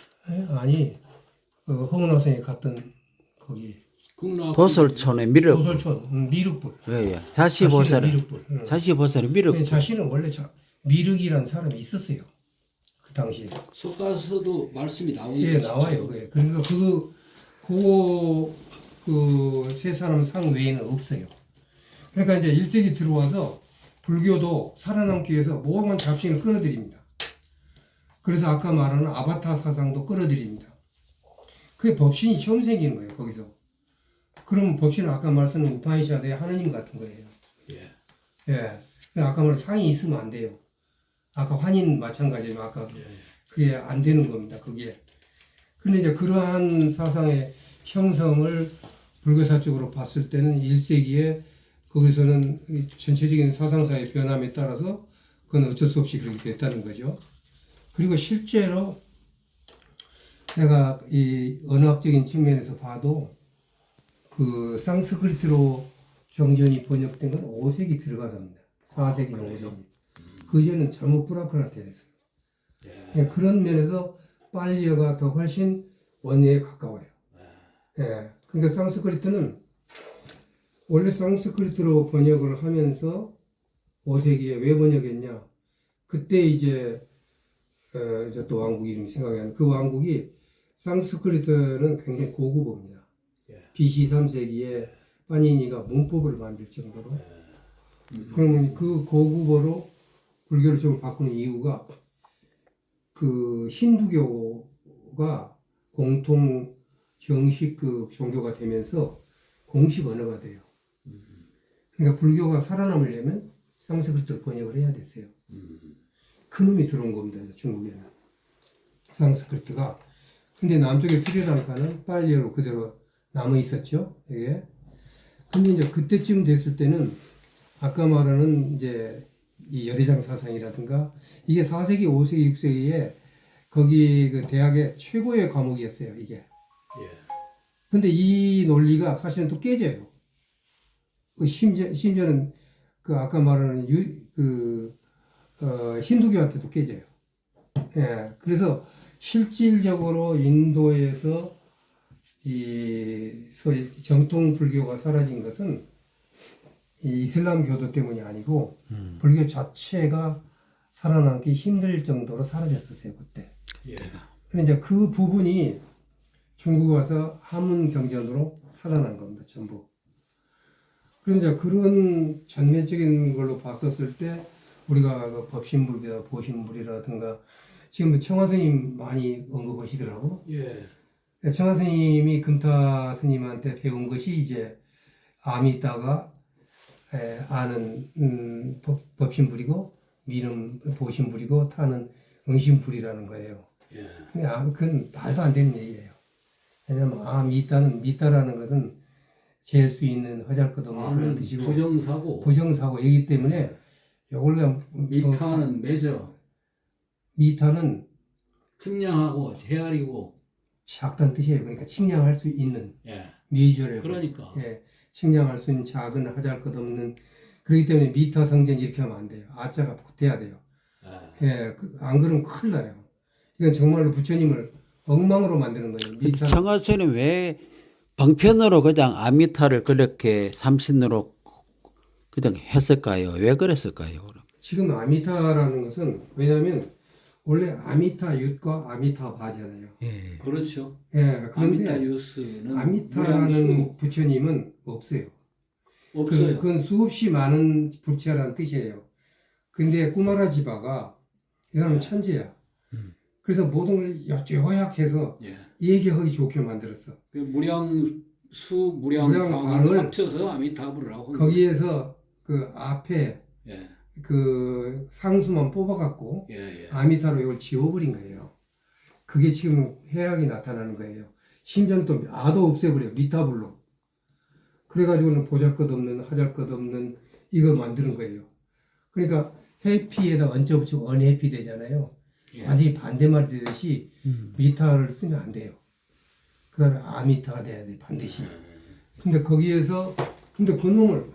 아니 허은학생이 갔던 거기 보살촌의 미륵. 보살촌 미륵불. 예. 자시 보살은 미륵불. 자시 보살의 미륵. 자시는 원래 미륵이라는 사람이 있었어요. 그 당시에. 속가서도 말씀이 나오니까 예, 나와요. 그러니까 그 세 사람 상 외에는 없어요. 그러니까 이제 1세기 들어와서 불교도 살아남기 위해서 모든 잡신을 끌어들입니다. 그래서 아까 말하는 아바타 사상도 끌어들입니다. 그게 법신이 처음 생기는 거예요, 거기서. 그럼 법신은 아까 말씀한 우파니샤드의 하느님 같은 거예요. 예. 예. 아까 말한 상이 있으면 안 돼요. 아까 환인 마찬가지로 아까 그게 안 되는 겁니다, 그게. 근데 이제 그러한 사상의 형성을 불교사적으로 봤을 때는 1세기에 거기서는 이 전체적인 사상사의 변함에 따라서 그건 어쩔 수 없이 그렇게 됐다는 거죠. 그리고 실제로 내가 이 언어학적인 측면에서 봐도 그 상스크리트로 경전이 번역된 건 5세기 들어가서입니다. 4세기, 5세기. 그 전에는 잘못 브라크한테 됐어요. 예. 그런 면에서 빨리어가 더 훨씬 원어에 가까워요. 예. 그러니까 상스크리트는 원래 상스크리트로 번역을 하면서 5세기에 왜 번역했냐? 그때 이제 또 왕국 이름이 생각이 안 나. 그 왕국이 상스크리트는 굉장히 고급어입니다. BC 3세기에 파니니가 문법을 만들 정도로. 그러면 그 고국어로 불교를 좀 바꾸는 이유가 그 힌두교가 공통 정식급 종교가 되면서 공식 언어가 돼요. 그러니까 불교가 살아남으려면 상스크리트로 번역을 해야 됐어요. 그놈이 들어온 겁니다, 중국에는. 상스크리트가. 근데 남쪽의 스리랑카는 빨리어로 그대로 남아 있었죠, 이게. 근데 이제 그때쯤 됐을 때는 아까 말하는 이제 이 열애장 사상이라든가 이게 4세기, 5세기, 6세기에 거기 그 대학의 최고의 과목이었어요, 이게. 예. 근데 이 논리가 사실은 또 깨져요. 심지어는 그 아까 말하는 힌두교한테도 깨져요. 예. 그래서 실질적으로 인도에서 이 소위 정통 불교가 사라진 것은 이 이슬람교도 때문이 아니고 불교 자체가 살아남기 힘들 정도로 사라졌었어요, 그때. 예. 그런데 그 부분이 중국 와서 한문 경전으로 살아난 겁니다, 전부. 그런데 그런 전면적인 걸로 봤었을 때 우리가 그 법신불이나 보신불이라든가 지금 청화 스님 많이 언급하시더라고. 예. 청화 스님이 금타 스님한테 배운 것이 이제 아미따가 아는 법신불이고 미는 보신불이고 타는 응신불이라는 거예요. 예. 근데 그건 말도 안 되는 얘기예요. 왜냐면 미따라는 것은 잴 수 있는 허잘것없는 그런 뜻이고 부정사고이기 때문에 이걸 그냥 미타는 매저 미타는 측량하고 헤아리고 작다는 뜻이에요. 그러니까 측량할 수 있는 예. 미저래. 그러니까 예, 측량할 수 있는 작은 허잘것없는 그렇기 때문에 미타 성전 이렇게 하면 안 돼요. 아자가 돼야 돼요. 예, 안 그러면 큰일 나요. 이건 정말로 부처님을 엉망으로 만드는 거예요. 미타. 청하스는 왜 방편으로 그냥 아미타를 그렇게 삼신으로 그냥 했을까요? 왜 그랬을까요? 그럼? 지금 아미타라는 것은 왜냐하면 원래 아미타 윷과 아미타 바잖아요. 예. 그렇죠. 예, 그런데 아미타 유스는 아미타라는 부처님은 없어요. 없어요. 그건 수없이 많은 부처라는 뜻이에요. 근데 꾸마라지바가 이 사람은 천재야. 그래서 모든 걸 요약해서 예. 얘기하기 좋게 만들었어. 그 무량광을 합쳐서 아미타불을 하고 거기에서 그 앞에 예. 그 상수만 뽑아갖고 예. 예. 아미타로 이걸 지워버린 거예요. 그게 지금 해악이 나타나는 거예요. 심지어는 또 아도 없애버려요. 미타불로. 그래가지고는 보잘것없는 하잘것없는 이거 만드는 거예요. 그러니까 해피에다 얹어붙이면 언해피 되잖아요. 예. 완전히 반대말이 되듯이 미타를 쓰면 안 돼요. 그 다음에 아미타가 돼야 돼, 반드시. 근데 거기에서, 근데 그놈을,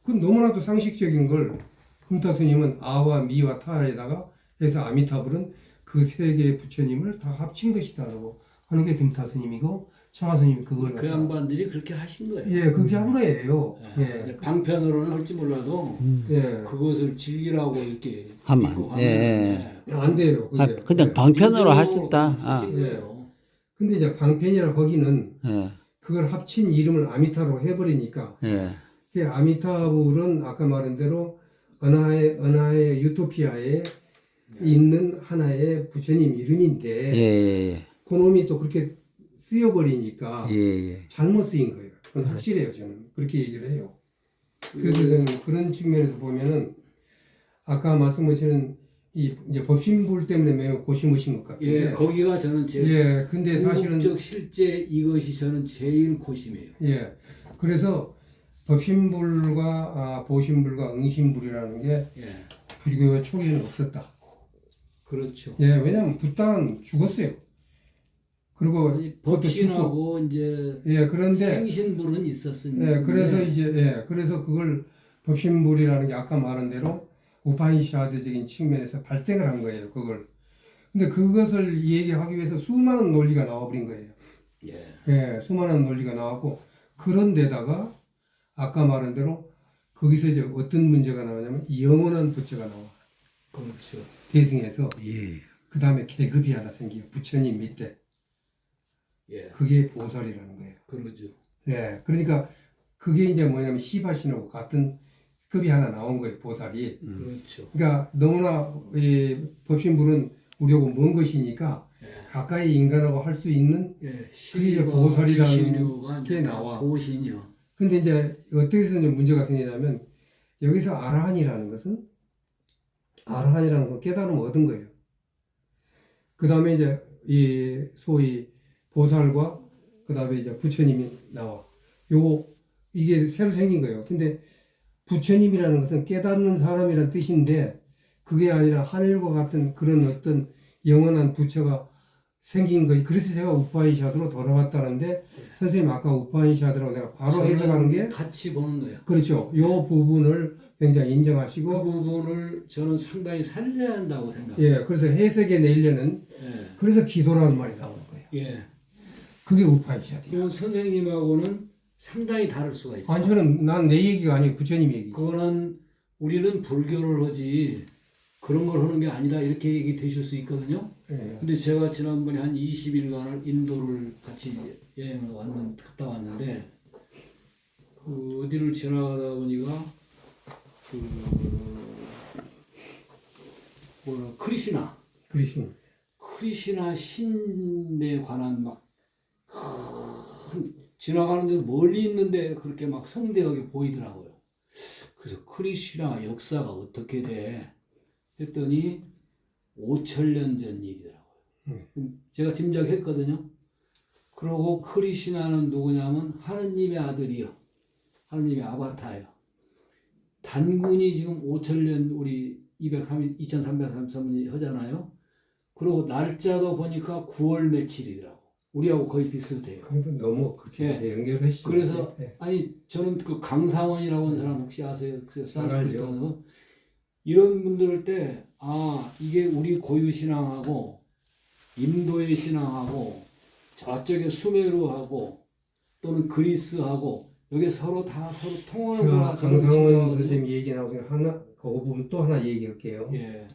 그 너무나도 상식적인 걸, 금타 스님은 아와 미와 타에다가 해서 아미타불은 그 세 개의 부처님을 다 합친 것이다라고 하는 게 금타 스님이고, 청하 스님이 그걸. 그 양반들이 그렇게 하신 거예요. 예, 그렇게 한 거예요. 예. 예. 방편으로는 할지 몰라도 예. 그것을 진리라고 이렇게 하면 믿고 안 돼. 안 돼요. 그게. 그냥 예. 방편으로 할 수 있다. 쓰신 거예요. 근데 이제 방편이라 거기는 예. 그걸 합친 이름을 아미타로 해버리니까 예. 아미타불은 아까 말한 대로 은하의 유토피아에 있는 하나의 부처님 이름인데 예. 그놈이 또 그렇게 쓰여버리니까 예. 잘못 쓰인 거예요. 그건 확실해요. 저는 그렇게 얘기를 해요. 그래서 저는 그런 측면에서 보면은 아까 말씀하시는 이 이제 법신불 때문에 매우 고심하신 것 같은데 예, 거기가 저는 제일 예, 근데 사실은 궁극적 실제 이것이 저는 제일 고심해요. 예, 그래서 법신불과 보신불과 응신불이라는 게 예, 불교 초기에는 없었다. 그렇죠. 예, 왜냐하면 붓당은 죽었어요. 그리고 아니, 그것도 죽고 법신하고 이제 예, 그런데 생신불은 있었으니까. 예, 그래서 이제 예, 그래서 그걸 법신불이라는 게 아까 말한 대로 우파니샤드적인 측면에서 발생을 한 거예요. 그걸. 근데 그것을 얘기하기 위해서 수많은 논리가 나와버린 거예요. 예, 예, 수많은 논리가 나왔고 그런데다가 아까 말한 대로 거기서 이제 어떤 문제가 나오냐면 영원한 부처가 나와. 그렇죠. 대승해서 예. 그 다음에 계급이 하나 생겨요. 부처님 밑에. 예, 그게 보살이라는 거예요. 그러죠. 예, 그러니까 그게 이제 뭐냐면 시바신하고 같은 급이 하나 나온 거예요. 보살이. 그렇죠. 그러니까 너무나 이 법신불은 우리하고 먼 것이니까 예. 가까이 인간하고 할 수 있는 예, 그게 시가 보살이라는 비신유가 게 이제 나와. 보신이요. 근데 이제 어떻게 해서 이제 문제가 생기냐면 여기서 아라한이라는 것은 아라한이라는 건 깨달음을 얻은 거예요. 그 다음에 이제 이 소위 보살과 그 다음에 이제 부처님이 나와. 이게 새로 생긴 거예요. 근데 부처님이라는 것은 깨닫는 사람이라는 뜻인데 그게 아니라 하늘과 같은 그런 어떤 영원한 부처가 생긴 거지. 그래서 제가 우파니샤드로 돌아왔다는데 선생님 아까 우파니샤드라고 내가 바로 해석한 게 같이 보는 거예요. 그렇죠. 요 부분을 굉장히 그 인정하시고 부분을 저는 상당히 살려야 한다고 생각해요. 예, 그래서 해석해 내려는 예, 그래서 기도라는 말이 나오는 거예요. 예. 그게 우파니샤드예요. 그건 선생님하고는 상당히 다를 수가 있어요. 아니 저는 난 내 얘기가 아니고 부처님 얘기지. 그거는 우리는 불교를 하지 그런 걸 하는 게 아니라 이렇게 얘기 되실 수 있거든요. 예. 근데 제가 지난번에 한 20일간을 인도를 같이 여행을 갔다 왔는데 그 어디를 지나가다 보니까 크리시나 신에 관한 막 지나가는데 멀리 있는데 그렇게 막 성대하게 보이더라고요. 그래서 크리시나 역사가 어떻게 돼? 했더니 5,000년 전 일이더라고요. 제가 짐작했거든요. 그러고 크리시나는 누구냐면 하느님의 아들이요. 하느님의 아바타예요. 단군이 지금 5,000년 우리 2333년 하잖아요. 그리고 날짜도 보니까 9월 며칠이더라고. 우리하고 거의 비슷해요. 그러니까 너무 그렇게 예. 연결하시죠. 그래서 예. 아니 저는 그 강상원이라고 하는 사람 혹시 아세요? 그 산스크리트 알죠. 하는 이런 분들 때 이게 우리 고유 신앙하고 인도의 신앙하고 저쪽에 수메르하고 또는 그리스하고 여기 서로 통하는구나. 제가 강상원 선생님 얘기 나와서 그 부분 또 하나 얘기할게요. 예.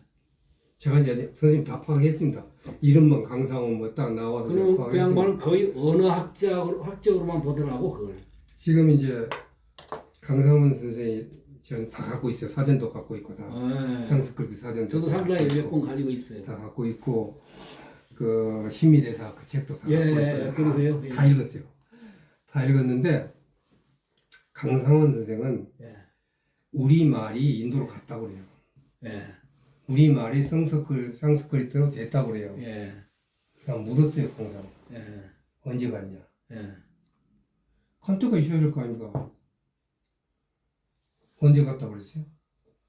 제가 이제 선생님 다 파악했습니다. 이름만 강상원 뭐 딱 나와서 제가 그럼 그 파악했습니다. 양반은 거의 학적으로만 보더라고 그걸. 지금 이제 강상원 선생님 전 다 갖고 있어요. 사전도 갖고 있고 다 예. 상스크리트 사전도 저도 다 상당히 갖고 몇 있고, 권 가지고 있어요. 다 갖고 있고 그 신미대사 그 책도 다 예, 갖고 있고요. 그러세요? 예. 다 읽었어요. 다 읽었는데 강상원 선생은 예. 우리 말이 인도로 갔다고 그래요. 예. 우리 말이 상스크리트로 됐다고 그래요. 예. 그냥 물었어요, 강상원. 예. 언제 갔냐? 예. 간 때가 있어야 될 거 아닙니까? 언제 갔다 그랬어요?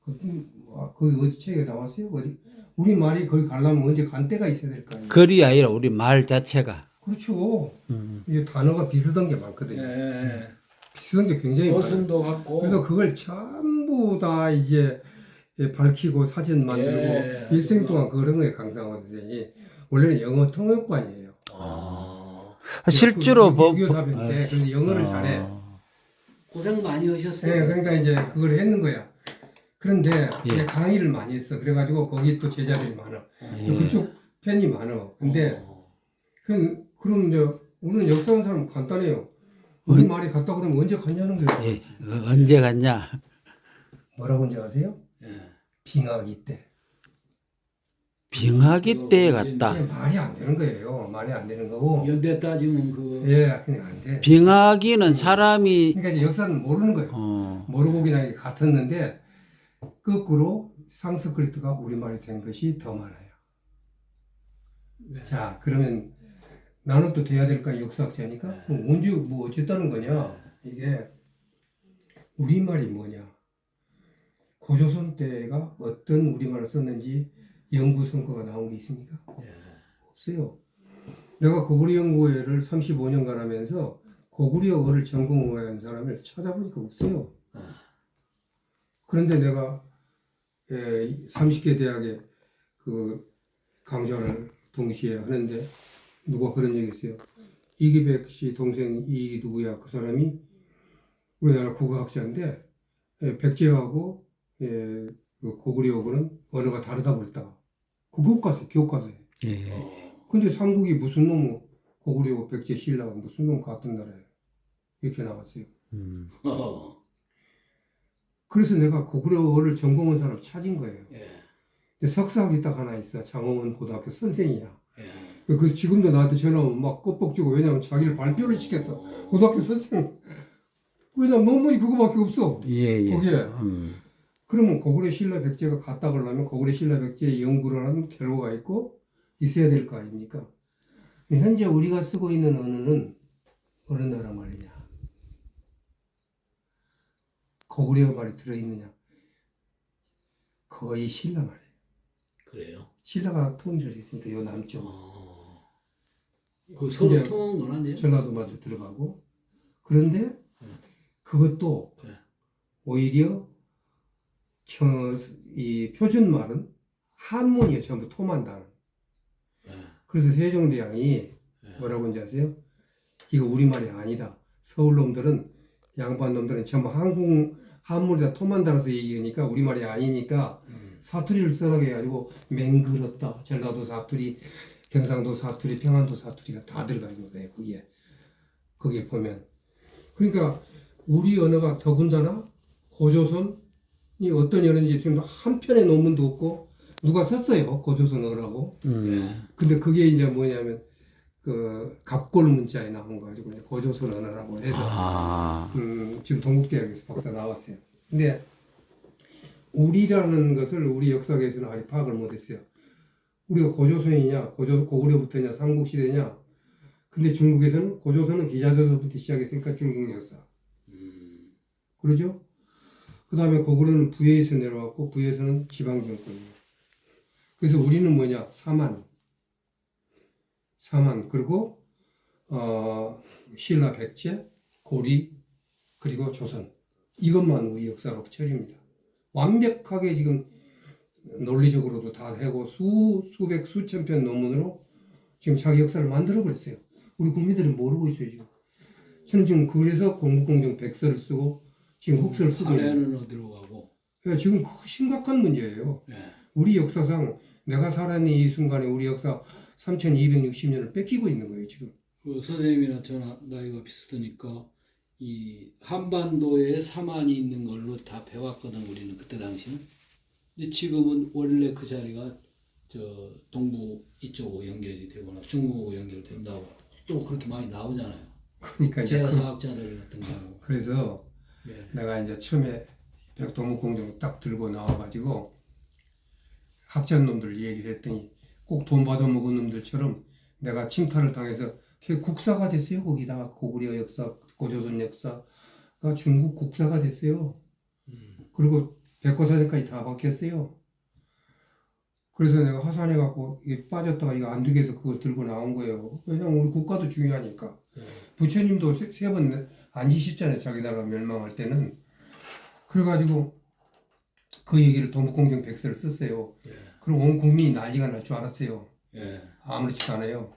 그 어디 책에 나왔어요? 어디? 우리 말이 거기 가려면 언제 간 때가 있어야 될 거 아니에요? 글이 아니라 우리 말 자체가. 그렇죠. 이게 단어가 비슷한 게 많거든요. 비슷한 게 굉장히 많아요. 어순도 같고. 그래서 그걸 전부 다 이제 밝히고 사전 만들고 예, 일생 동안 그런 거예요, 강상원 선생이. 원래는 영어 통역관이에요. 실제로 법. 유교사변 때 그래서 영어를 잘해. 고생 많이 하셨어요. 네, 그러니까 이제 그걸 했는 거야. 그런데 예. 이제 강의를 많이 했어. 그래가지고 거기 또 제자들이 많아. 그쪽 팬이 많아. 근데 그럼 이제 우리는 역사하는 사람 간단해요. 우리 말이 갔다 그러면 언제 갔냐는 거예요. 예, 언제 갔냐? 뭐라고 언제 아세요? 예. 빙하기 때. 빙하기 때에 이게 갔다. 말이 안 되는 거예요. 말이 안 되는 거고. 연대 따지면 그 예, 그냥 안 돼. 빙하기는 사람이 그러니까 이제 역사는 모르는 거예요. 모르고 그냥 이렇게 같았는데 거꾸로 상스크리트가 우리말이 된 것이 더 많아요. 네. 자, 그러면 나는 또 돼야 될까 역사학자니까 네. 그럼 언제 뭐 어쨌다는 거냐? 이게 우리말이 뭐냐? 고조선 때가 어떤 우리말을 썼는지 연구 성과가 나온 게 있습니까? 예. 없어요. 내가 고구려 연구회를 35년간 하면서 고구려어를 전공한 사람을 찾아보니까 없어요. 그런데 내가 30개 대학에 그 강좌를 동시에 하는데 누가 그런 얘기 했어요. 이기백 씨 동생 이 누구야? 그 사람이 우리나라 국어학자인데 백제하고 그 고구려어는 언어가 다르다고 그랬다가 그 교과서에. 예. 근데 삼국이 무슨 놈 고구려, 백제, 신라가 무슨 놈 같은 나라예요. 이렇게 나왔어요. 그래서 내가 고구려어를 전공한 사람을 찾은 거예요. 예. 근데 석사학위딱 하나 있어. 장흥원 고등학교 선생이야. 예. 그 지금도 나한테 전화 오면 막 껍벅 주고 왜냐면 자기를 발표를 시켰어. 고등학교 선생. 왜냐면 논문이 그거밖에 없어. 예. 거기에. 그러면 고구려, 신라, 백제가 같다 그러려면 고구려, 신라, 백제의 연구를 하는 결과가 있고 있어야 될 거 아닙니까? 현재 우리가 쓰고 있는 언어는 어느 나라 말이냐? 고구려 말이 들어있느냐? 거의 신라 말이에요. 그래요. 신라가 통일을 했으니까 요 남쪽. 그 서로 이제 통한 건 아니에요? 전라도마저 들어가고. 그런데 그것도 네. 오히려 이 표준말은 한문이에요. 전부 토만다는. 예. 그래서 세종대왕이 뭐라고 하는지 아세요? 이거 우리말이 아니다. 서울놈들은 양반놈들은 전부 한문이다 토만다라서 얘기하니까 우리말이 아니니까 사투리를 써라고 해가지고 맹글었다. 전라도 사투리, 경상도 사투리, 평안도 사투리가 다 들어가 있는 거예요. 거기에 보면. 그러니까 우리 언어가 더군다나 고조선이 어떤 언어인지 지금 한편의 논문도 없고 누가 썼어요. 고조선 어라고. 근데 그게 이제 뭐냐면 그 갑골 문자에 나온 거 가지고 고조선 언어라고 해서 지금 동국대학에서 박사 나왔어요. 근데 우리라는 것을 우리 역사계에서는 아직 파악을 못했어요. 우리가 고조선이냐, 고구려부터냐, 삼국시대냐. 근데 중국에서는 고조선은 기자서서부터 시작했으니까 중국 역사. 그러죠? 그 다음에 고구려는 부에서 내려왔고 부에서는 지방정권이에요. 그래서 우리는 뭐냐? 사만 그리고 신라, 백제, 고리 그리고 조선 이것만 우리 역사로 쳐집니다. 완벽하게 지금 논리적으로도 다 하고 수백 수천 편 논문으로 지금 자기 역사를 만들어 버렸어요. 우리 국민들은 모르고 있어요 지금. 저는 지금 그래서 공부공정 백서를 쓰고 지금 흑서를 쓰고 있는. 사례는 어디로 가고? 지금 심각한 문제예요. 예. 우리 역사상 내가 살아있는 이 순간에 우리 역사 3260년을 뺏기고 있는 거예요 지금. 그 선생님이나 저나 나이가 비슷하니까 이 한반도에 사만이 있는 걸로 다 배웠거든 우리는 그때 당시는. 근데 지금은 원래 그 자리가 저 동부 이쪽으로 연결이 되거나 중국으로 연결된다고 또 그렇게 많이 나오잖아요. 그러니까 이제 제사학자들 같은 경우. 그래서 예. 내가 이제 처음에 백도목공정 딱 들고 나와가지고 학자인 놈들 얘기를 했더니 꼭 돈 받아먹은 놈들처럼 내가 침탈을 당해서 국사가 됐어요. 거기다가 고구려 역사, 고조선 역사가 중국 국사가 됐어요. 그리고 백과사전까지 다 박혔어요. 그래서 내가 하산해갖고 이게 빠졌다가 이거 안 되게 해서 그거 들고 나온 거예요. 왜냐면 우리 국가도 중요하니까. 부처님도 세 번 앉으셨잖아요. 자기 나라 멸망할 때는. 그래가지고 그 얘기를 동북공정 백서를 썼어요. 그럼 온 국민이 난리가 날 줄 알았어요. 아무렇지도 않아요.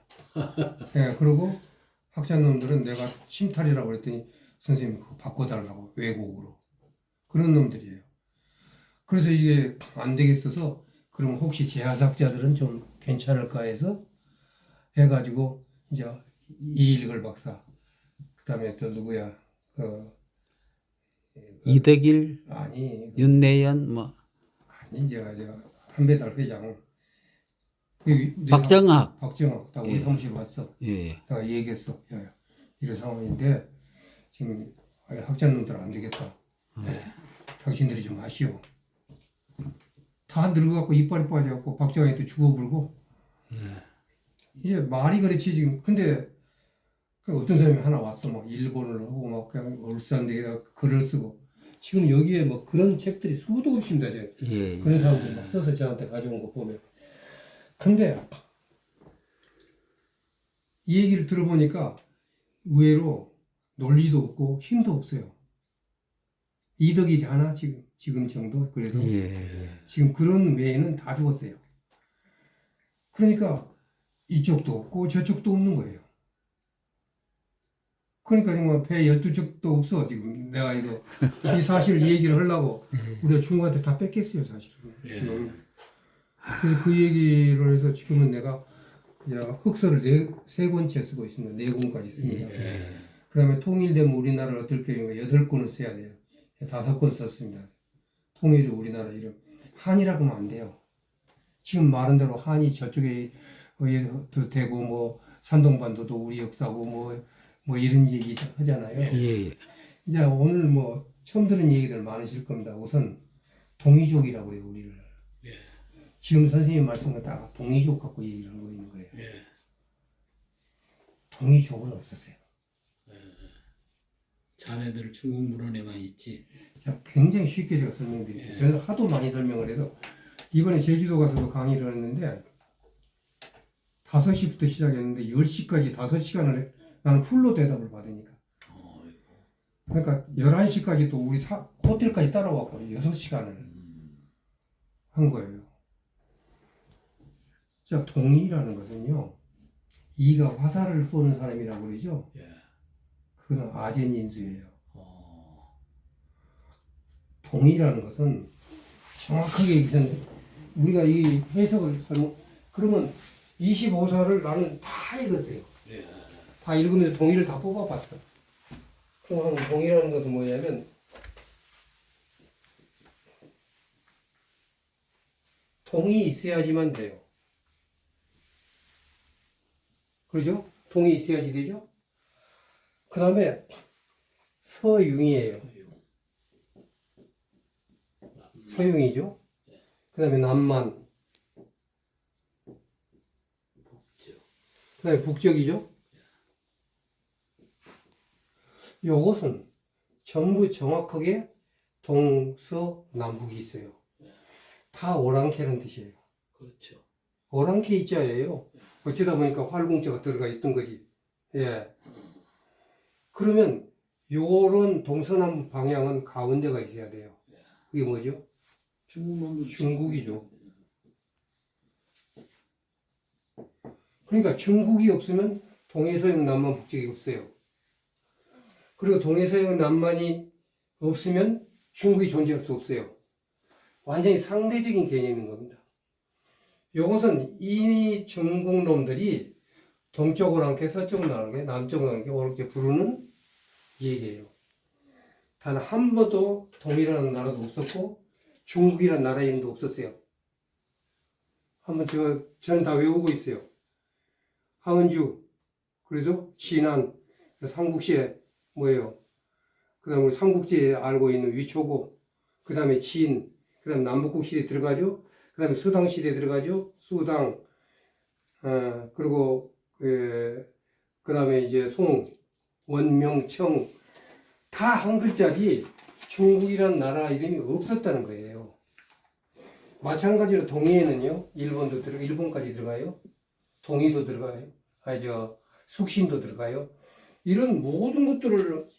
네, 그리고 학자놈들은 내가 침탈이라고 그랬더니 선생님 그거 바꿔달라고 외국어로. 그런 놈들이에요. 그래서 이게 안 되겠어서 그럼 혹시 제하학자들은 좀 괜찮을까 해서 해가지고 이제 이일걸 박사 그다음에 또 누구야? 이덕일, 아니 윤내연, 뭐 아니 제가 한배달 회장 박정학. 딱 우리 예. 사무실 왔어. 예. 내가 얘기했어. 야, 이런 상황인데 지금 학자놈들 안 되겠다. 당신들이 좀 하시오. 다 늙어갖고 이빨이 빠져갖고 박정희도 죽어불고 이제 말이 그렇지 지금. 근데 어떤 사람이 하나 왔어. 막 일본을 하고 막 그냥 얼싸한데다가 글을 쓰고 지금 여기에 뭐 그런 책들이 수도 없습니다. 예. 그런 사람들이 막 써서 저한테 가져온 거 보면. 근데 이 얘기를 들어보니까 의외로 논리도 없고 힘도 없어요. 이덕일이 하나 지금 정도 그래도 예. 지금 그런 외에는 다 죽었어요. 그러니까 이쪽도 없고 저쪽도 없는 거예요. 그러니까 정말 배 12척도 없어 지금. 내가 이거 이 사실 얘기를 하려고 우리가 중국한테 다 뺏겼어요 사실은. 지금. 그래서 그 얘기를 해서 지금은 내가 이제 흑서를 3권째 쓰고 있습니다. 4권까지 씁니다. 그 다음에 통일되면 우리나라를 어떨 경우에 8권을 써야 돼요. 5권 썼습니다. 통일이 우리나라 이름. 한이라고 하면 안 돼요. 지금 말한 대로 한이 저쪽에 되고 뭐 산동반도도 우리 역사고 뭐 이런 얘기 하잖아요. 예. 이제 오늘 뭐 처음 들은 얘기들 많으실 겁니다. 우선 동이족이라고 해요 우리를. 지금 선생님 말씀은 다 동이족 갖고 얘기를 하고 있는 거예요. 동이족은 없었어요. 자네들 중국 문헌에만 있지. 자, 굉장히 쉽게 제가 설명드릴게요. 저는 하도 많이 설명을 해서 이번에 제주도 가서도 강의를 했는데 5시부터 시작했는데 10시까지 5시간을 나는 풀로 대답을 받으니까. 그러니까 11시까지 또 우리 호텔까지 따라왔고 6시간을 한 거예요. 자, 동이라는 것은요. 이가 화살을 쏘는 사람이라고 그러죠. 그건 아제닌수예요. 동이라는 것은 정확하게 얘기했는데 우리가 이 해석을 그러면 25사를 나는 다 읽었어요. 다 읽으면서 동의를 다 뽑아봤어. 그럼 동의라는 것은 뭐냐면 동이 있어야지만 돼요. 그러죠? 동이 있어야지 되죠? 그 다음에 서융이에요. 서융이죠? 그 다음에 남만. 그 다음에 북적이죠? 요것은 전부 정확하게 동서남북이 있어요. 다 오랑캐라는 뜻이에요. 그렇죠. 오랑캐 이자예요. 어쩌다 보니까 활궁자가 들어가 있던 거지. 예. 그러면 요런 동서남 방향은 가운데가 있어야 돼요. 그게 뭐죠? 중국이죠. 그러니까 중국이 없으면 동해서양 남만 북쪽이 없어요. 그리고 동해서양 남만이 없으면 중국이 존재할 수 없어요. 완전히 상대적인 개념인 겁니다. 이것은 이미 중국 놈들이 동쪽으로 함께 서쪽으로 함께 남쪽으로 함께 이렇게 부르는 얘기예요. 단 한 번도 동이라는 나라도 없었고 중국이라는 나라 이름도 없었어요. 한번 저는 다 외우고 있어요. 하은주, 그래도 진안, 삼국시에 뭐예요? 그 다음에 삼국지에 알고 있는 위초고, 그 다음에 진, 그 다음에 남북국 시대에 들어가죠. 그 다음에 수당 시대에 들어가죠. 수당, 그리고 그 다음에 이제 송, 원명, 청, 다 한 글자지 중국이라는 나라 이름이 없었다는 거예요. 마찬가지로 동해에는요, 일본까지 들어가요. 동이도 들어가요. 숙신도 들어가요. 이런 모든 것들을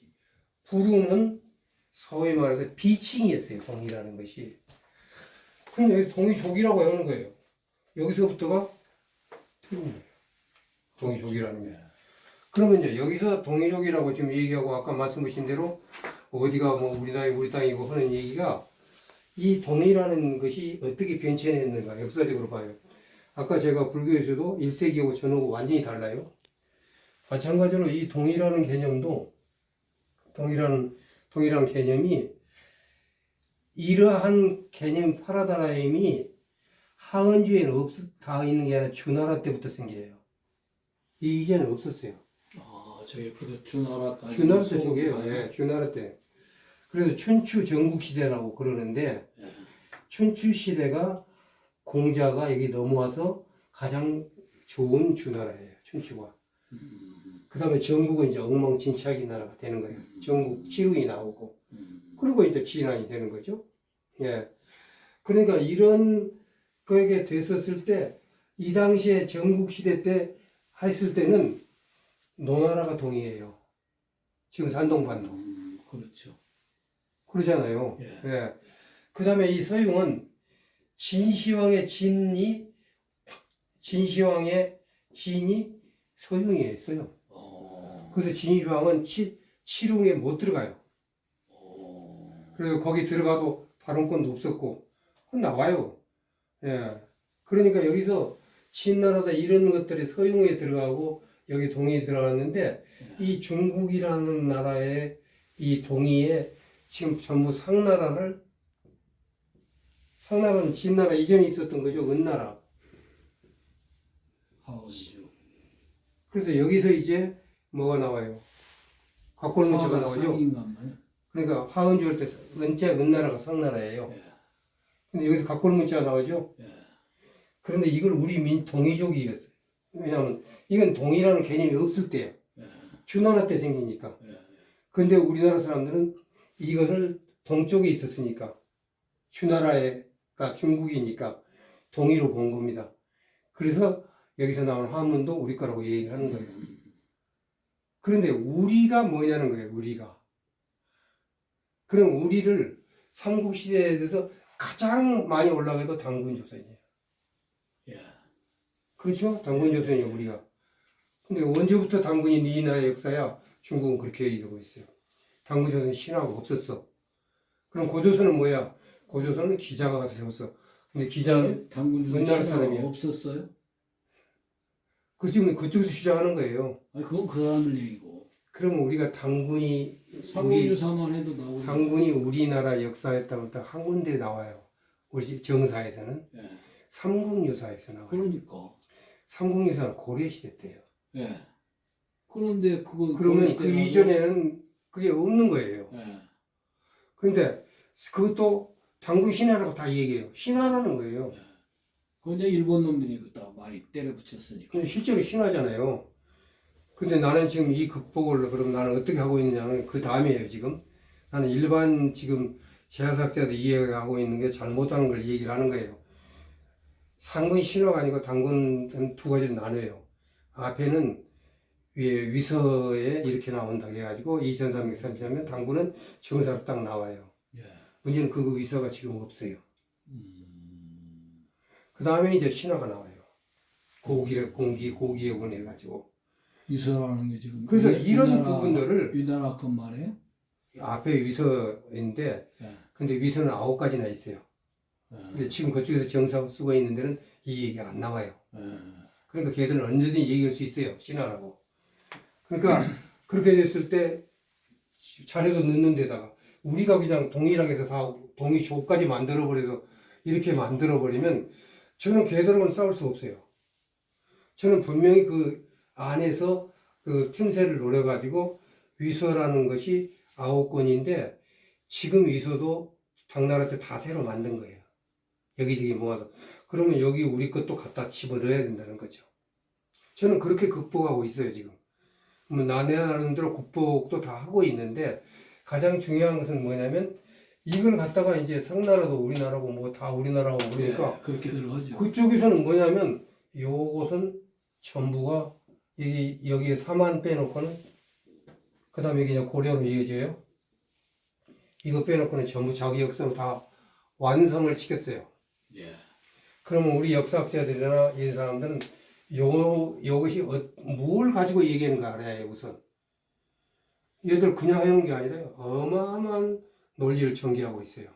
부르는 소위 말해서 비칭이었어요. 동이라는 것이. 그럼 여기 동이족이라고 하는 거예요. 여기서부터가 틀린 거예요. 동이족이라는 게. 그러면 이제 여기서 동이족이라고 지금 얘기하고 아까 말씀하신 대로 어디가 뭐 우리 땅이고 하는 얘기가 이 동이라는 것이 어떻게 변천했는가 역사적으로 봐요. 아까 제가 불교에서도 1세기하고 전하고 완전히 달라요. 마찬가지로 이 동이라는 개념도 동이라는 개념이 이러한 개념 파라다임이 하은주에는 다 있는 게 아니라 주나라 때부터 생겨요. 이전에는 없었어요. 저기부터 주나라까지. 주나라 때 생겨요. 예, 주나라 때. 그래서 춘추 전국시대라고 그러는데 예. 춘추 시대가 공자가 여기 넘어와서 가장 좋은 주나라예요. 춘추가. 그 다음에 전국은 이제 엉망진창인 나라가 되는 거예요. 전국 지루이 나오고. 그리고 이제 진앙이 되는 거죠. 예. 그러니까 이런 거에게 됐었을 때, 이 당시에 전국시대 때 했을 때는 노나라가 동이에요. 지금 산동반도. 그렇죠. 그러잖아요. 예. 예. 그 다음에 이 서용은 진시황의 진이 서용이에요, 서용. 그래서 진시황은 칠웅에 못 들어가요. 그래서 거기 들어가도 발언권도 없었고, 나와요. 예. 그러니까 여기서 신나라다 이런 것들이 서용에 들어가고, 여기 동이에 들어갔는데, 이 중국이라는 나라의 이 동이에 지금 전부 상나라는 진나라 이전에 있었던 거죠. 은나라. 하은주. 그래서 여기서 이제 뭐가 나와요? 곽골문자가 나오죠. 상인간만요. 그러니까 하은주 할 때 은나라가 상나라예요. 예. 근데 여기서 곽골문자가 나오죠. 예. 그런데 이걸 우리 동이족이었어요. 왜냐하면 이건 동이라는 개념이 없을 때예요. 예. 주나라 때 생기니까. 예. 그런데 우리나라 사람들은 이것을 동쪽에 있었으니까 주나라가 중국이니까 동이로 본 겁니다. 그래서 여기서 나온 한문도 우리 거라고 얘기하는 거예요. 그런데 우리가 뭐냐는 거예요. 우리가. 그럼 우리를 삼국시대에 대해서 가장 많이 올라가도 당군조선이에요. 예. 그렇죠? 당군조선이에요. 우리가. 근데 언제부터 당군이 네 나라의 역사야? 중국은 그렇게 얘기하고 있어요. 당군조선 신화가 없었어. 그럼 고조선은 뭐야? 고조선은 기자가 가서 세웠어. 근데 기자는 당군조선 은나라 신화가 사람이에요. 없었어요? 그 지금 그쪽에서 주장하는 거예요. 아니 그건 그 사람들 얘기고. 그러면 우리가 당군이 삼국유사만 해도 나오고. 당군이 우리나라 역사였다면 딱 한 군데 나와요. 우리 정사에서는 예. 삼국유사에서 나와요. 그러니까. 삼국유사는 고려시대 때예요. 예. 그런데 그건 그러면 고려 그 시대라고- 이전에는 그게 없는 거예요. 예. 그런데 그것도 당군 신화라고 다 얘기해요. 신화라는 거예요. 그건 이제 일본 놈들이 그다 많이 때려 붙였으니까. 근데 실제로 신화잖아요. 근데 나는 지금 이 극복을 그럼 나는 어떻게 하고 있느냐는 그 다음이에요, 지금. 나는 일반 지금 제야사학자들 이해하고 있는 게 잘못하는 걸 얘기를 하는 거예요. 상군 신화가 아니고 당군은 두 가지로 나눠요. 앞에는 위에 위서에 이렇게 나온다고 해가지고 2333면 당군은 정사로 딱 나와요. 예. 문제는 그 위서가 지금 없어요. 그 다음에 이제 신화가 나와요. 고기에 해가지고. 위서라는 게 지금. 그래서 위- 이런 위나라- 부분들을 위나라 것만 해요? 앞에 위서인데, 예. 근데 위서는 9가지나 있어요. 예. 근데 지금 그쪽에서 정사 쓰고 있는 데는 이 얘기가 안 나와요. 예. 그러니까 걔들은 언제든지 얘기할 수 있어요. 신화라고. 그러니까 그렇게 됐을 때 자료도 넣는 데다가 우리가 그냥 동일하게 해서 다 동의조까지 만들어버려서 이렇게 만들어버리면 저는 걔들하고는 싸울 수 없어요. 저는 분명히 그 안에서 그 틈새를 노려가지고 위서라는 것이 9권인데 지금 위서도 당나라 때 다 새로 만든 거예요. 여기저기 모아서. 그러면 여기 우리 것도 갖다 집어넣어야 된다는 거죠. 저는 그렇게 극복하고 있어요, 지금. 뭐 내 나름대로 극복도 다 하고 있는데 가장 중요한 것은 뭐냐면 이걸 갖다가 이제 성나라도 우리나라고 뭐 다 우리나라고 그러니까 예. 그렇게 들어가죠. 그쪽에서는 뭐냐면 요것은 전부가 여기에 사만 빼놓고는 그 다음에 이게 이제 고려로 이어져요. 이거 빼놓고는 전부 자기 역사로 다 완성을 시켰어요. 예. 그러면 우리 역사학자들이나 이 사람들은 요것이 뭘 가지고 얘기하는가 알아야 우선. 얘들 그냥 하는 게 아니라 어마어마한 논리를 전개하고 있어요.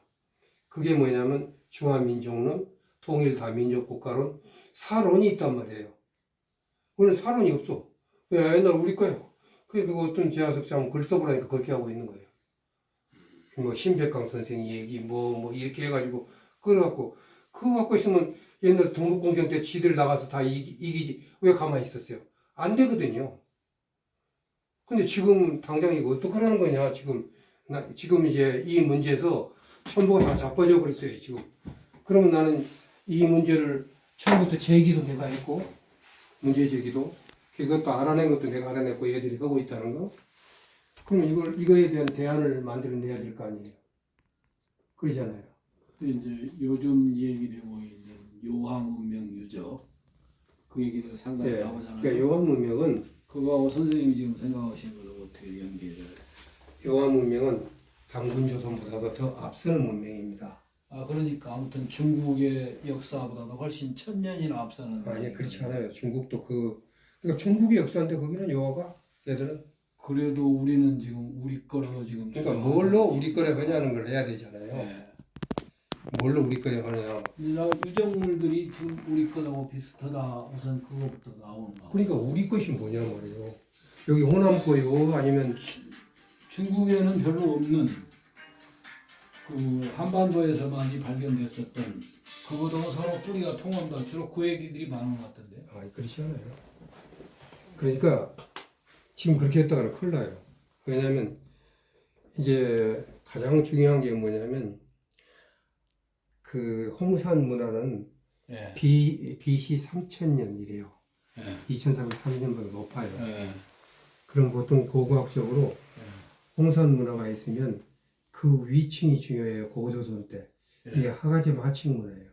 그게 뭐냐면 중화민족론, 통일다민족국가론, 사론이 있단 말이에요. 우리는 사론이 없어. 왜? 옛날 우리 거야. 그래도 어떤 지하석장 글 써보라니까 그렇게 하고 있는 거예요. 뭐 신백강 선생 얘기 뭐 이렇게 해가지고 그래갖고 그거 갖고 있으면 옛날 동북공정 때 지들 나가서 다 이기지 왜 가만히 있었어요? 안 되거든요. 근데 지금 당장 이거 어떡하라는 거냐 지금 지금 이제 이 문제에서 전부가 다 자빠져 버렸어요 지금. 그러면 나는 이 문제를 처음부터 제기도 내가 했고 문제 제기도 그것도 알아낸 것도 내가 알아냈고 얘들이 하고 있다는 거. 그러면 이거에 대한 대안을 만들어내야 될 거 아니에요. 그러잖아요. 근데 이제 요즘 얘기되고 있는 요한 문명 유적 그 얘기들 상당히 네. 나오잖아요. 그러니까 요한 문명은 그거하고 선생님이 지금 생각하시는 걸 어떻게 연계를? 요한 문명은 당군 조선보다도 더 앞서는 문명입니다. 아 그러니까 아무튼 중국의 역사보다도 훨씬 1000년이나 앞서는. 아니 그렇지 않아요. 중국도 그러니까 중국의 역사인데 거기는 요하가 얘들은 그래도 우리는 지금 우리 걸로 지금. 그러니까 뭘로 우리 거래 하냐는 걸 해야 되잖아요. 네. 뭘로 우리 거래 하느냐. 유적물들이 지금 우리 거하고 비슷하다. 우선 그거부터 나오는가. 그러니까 우리 것이 뭐냐 말이에요. 여기 호남 거요 아니면 중국에는 별로 없는 그 한반도에서만이 발견됐었던 그거도 서로 뿌리가 통한다. 주로 그 얘기들이 많은 것 같은데. 아 그렇지 않아요. 그러니까 지금 그렇게 했다가는 큰일 나요. 왜냐하면 이제 가장 중요한 게 뭐냐면 그 홍산 문화는 예. BC 3000년이래요. 예. 2303년보다 높아요. 예. 그럼 보통 고고학적으로 홍산 문화가 있으면 그 위층이 중요해요. 고조선 때. 이게 하가점 하층 문화예요.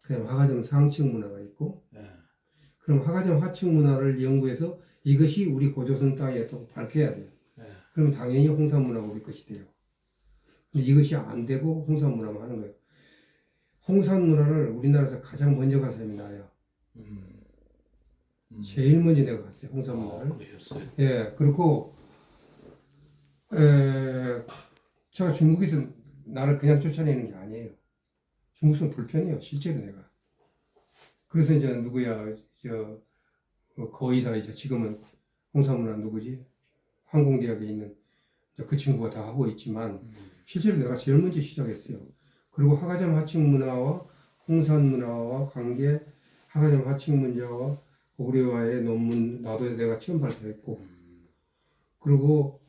그다음 하가점 상층 문화가 있고 예. 그럼 하가점 하층 문화를 연구해서 이것이 우리 고조선 땅이었다고 밝혀야 돼요. 예. 그러면 당연히 홍산 문화가 우리 것이 돼요. 근데 이것이 안 되고 홍산 문화만 하는 거예요. 홍산 문화를 우리나라에서 가장 먼저 간 사람이 나예요. 제일 먼저 내가 갔어요. 홍산 문화를. 그러셨어요? 예, 그렇고 제가 중국에서 나를 그냥 쫓아내는 게 아니에요. 중국은 불편해요. 실제로 내가. 그래서 이제 누구야 거의 다 이제 지금은 홍산문화 누구지? 항공대학에 있는 그 친구가 다 하고 있지만 실제로 내가 제일 먼저 시작했어요. 그리고 하가점 하층 문화와 홍산 문화와 관계, 하가점 하층 문제와 고구려와의 논문 나도 내가 처음 발표했고, 그리고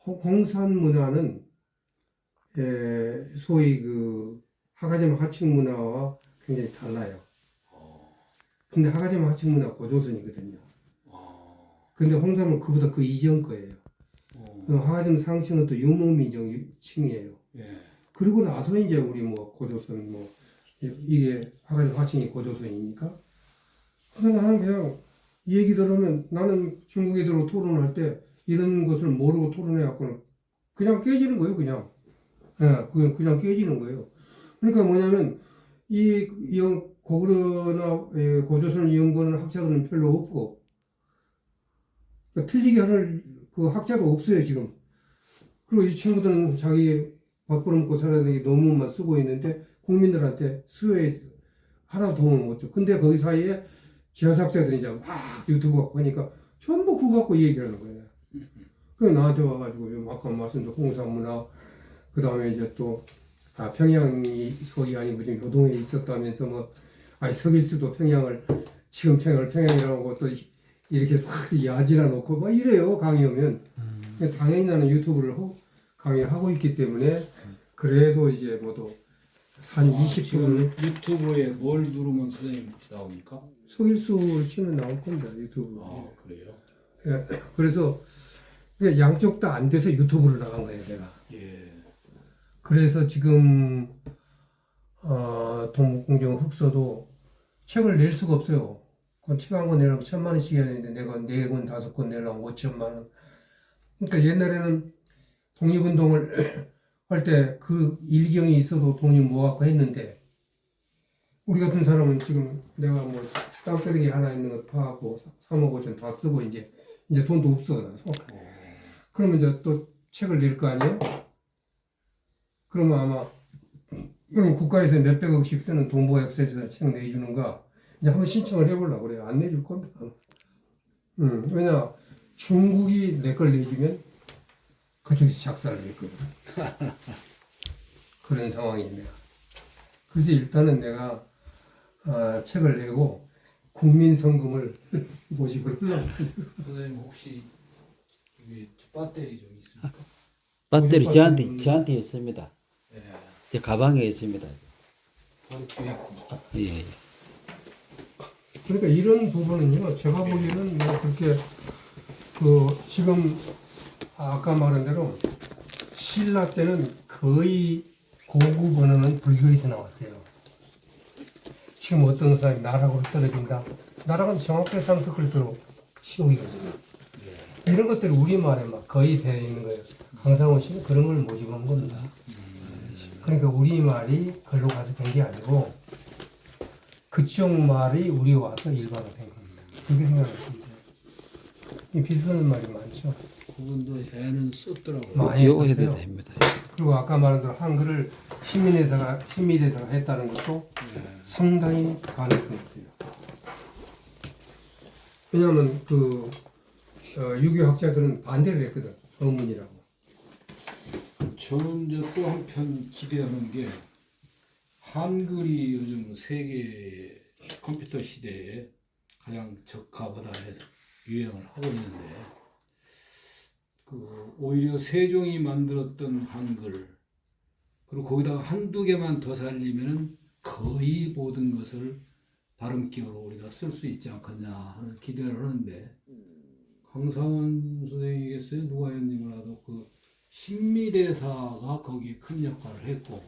홍산 문화는 소위 그 하가점 하층 문화와 굉장히 달라요. 근데 하가점 하층 문화 고조선이거든요. 근데 홍산은 그보다 그 이전 거예요. 하가점 상층은 또 유목민정층이에요. 예. 그리고 나서 이제 우리 뭐 고조선 뭐 이게 하가점 하층이 고조선이니까. 그래서 나는 그냥 이 얘기 들으면 나는 중국 애들하고 토론할 때 이런 것을 모르고 토론해갖고는 그냥 깨지는 거예요, 그냥. 예, 그냥 깨지는 거예요. 그러니까 뭐냐면 이 고구려나 고조선을 연구하는 학자들은 별로 없고 그러니까 틀리게 하는 그 학자가 없어요 지금. 그리고 이 친구들은 자기 밥 벌어먹고 살아야 되게 논문만 쓰고 있는데 국민들한테 수요에 하나도 도움을 못 줘. 근데 거기 사이에 지하학자들이 이제 막 유튜브 갖고 하니까 전부 그거 갖고 얘기를 하는 거예요. 그래서 나한테 와가지고 아까 말씀드린 홍산문화 그 다음에 이제 또 평양이 거기 아니고 지금 요동에 있었다면서 뭐 아니 서길수도 평양을 지금 평양이라고 또 이렇게 싹 야지라 놓고 막 이래요 강의 오면. 당연히 나는 유튜브를 강의를 하고 있기 때문에 그래도 이제 모두 한 20분을 유튜브에 뭘 누르면 선생님 나옵니까? 서길수를 치면 나올 겁니다 유튜브. 아 그래요? 예, 그래서 양쪽 다 안 돼서 유튜브로 나간 거예요 내가. 예. 그래서 지금 동북공정 흑서도 책을 낼 수가 없어요. 그 책 한 권 내려면 1000만 원씩 해야 되는데 내가 4권 5권 내려면 5천만 원. 그러니까 옛날에는 독립운동을 할 때 그 일경이 있어도 돈이 모아갖고 했는데 우리 같은 사람은 지금 내가 뭐 땅벼락이 하나 있는 거 파갖고 3억 5천 다 쓰고 이제 돈도 없어. 그러면 이제 또 책을 낼 거 아니에요? 그러면 아마 그럼 국가에서 몇백억씩 쓰는 동북역사에서 책 내주는가 이제 한번 신청을 해보려고 그래요. 안 내줄 겁니다. 왜냐 중국이 내 걸 내주면 그쪽에서 작살을 냈거든. 그런 상황이네요. 그래서 일단은 내가 책을 내고 국민 성금을 모집을 하려고. 선생님 혹시 이게 배터리 좀 있습니까? 배터리 무슨 저한테 배터리는- 저한테 있습니다. 예. 제 가방에 있습니다. 바로 뒤에 있군요. 예, 예. 그러니까 이런 부분은요, 제가 보기에는 뭐 그렇게 지금 아까 말한 대로 신라 때는 거의 고급 언어는 불교에서 나왔어요. 지금 어떤 사람이 나락으로 떨어진다. 나락은 정확하게 상스크리트로 치고이거든요. 이런 것들이 우리말에 막 거의 되어 있는 거예요. 강상원 씨는 그런 걸 모집한 겁니다. 그러니까 우리말이 글로 가서 된 게 아니고 그쪽 말이 우리 와서 일반화된 겁니다. 그렇게 생각합니다. 이 비슷한 말이 많죠. 그분도 애는 썼더라고요. 많이 요거 해도 했었어요. 됩니다. 그리고 아까 말한 대로 한글을 신미대사가 했다는 것도 상당히 가능성이 있어요. 왜냐하면 유교 학자들은 반대를 했거든. 어문이라고. 저는 이제 또 한편 기대하는 게 한글이 요즘 세계 컴퓨터 시대에 가장 적합하다 해서 유행을 하고 있는데 오히려 세종이 만들었던 한글 그리고 거기다가 한두 개만 더 살리면은 거의 모든 것을 발음기어로 우리가 쓸 수 있지 않겠냐 하는 기대를 하는데 강상원 선생님이겠어요? 누가 했는지 몰라도 신미대사가 거기에 큰 역할을 했고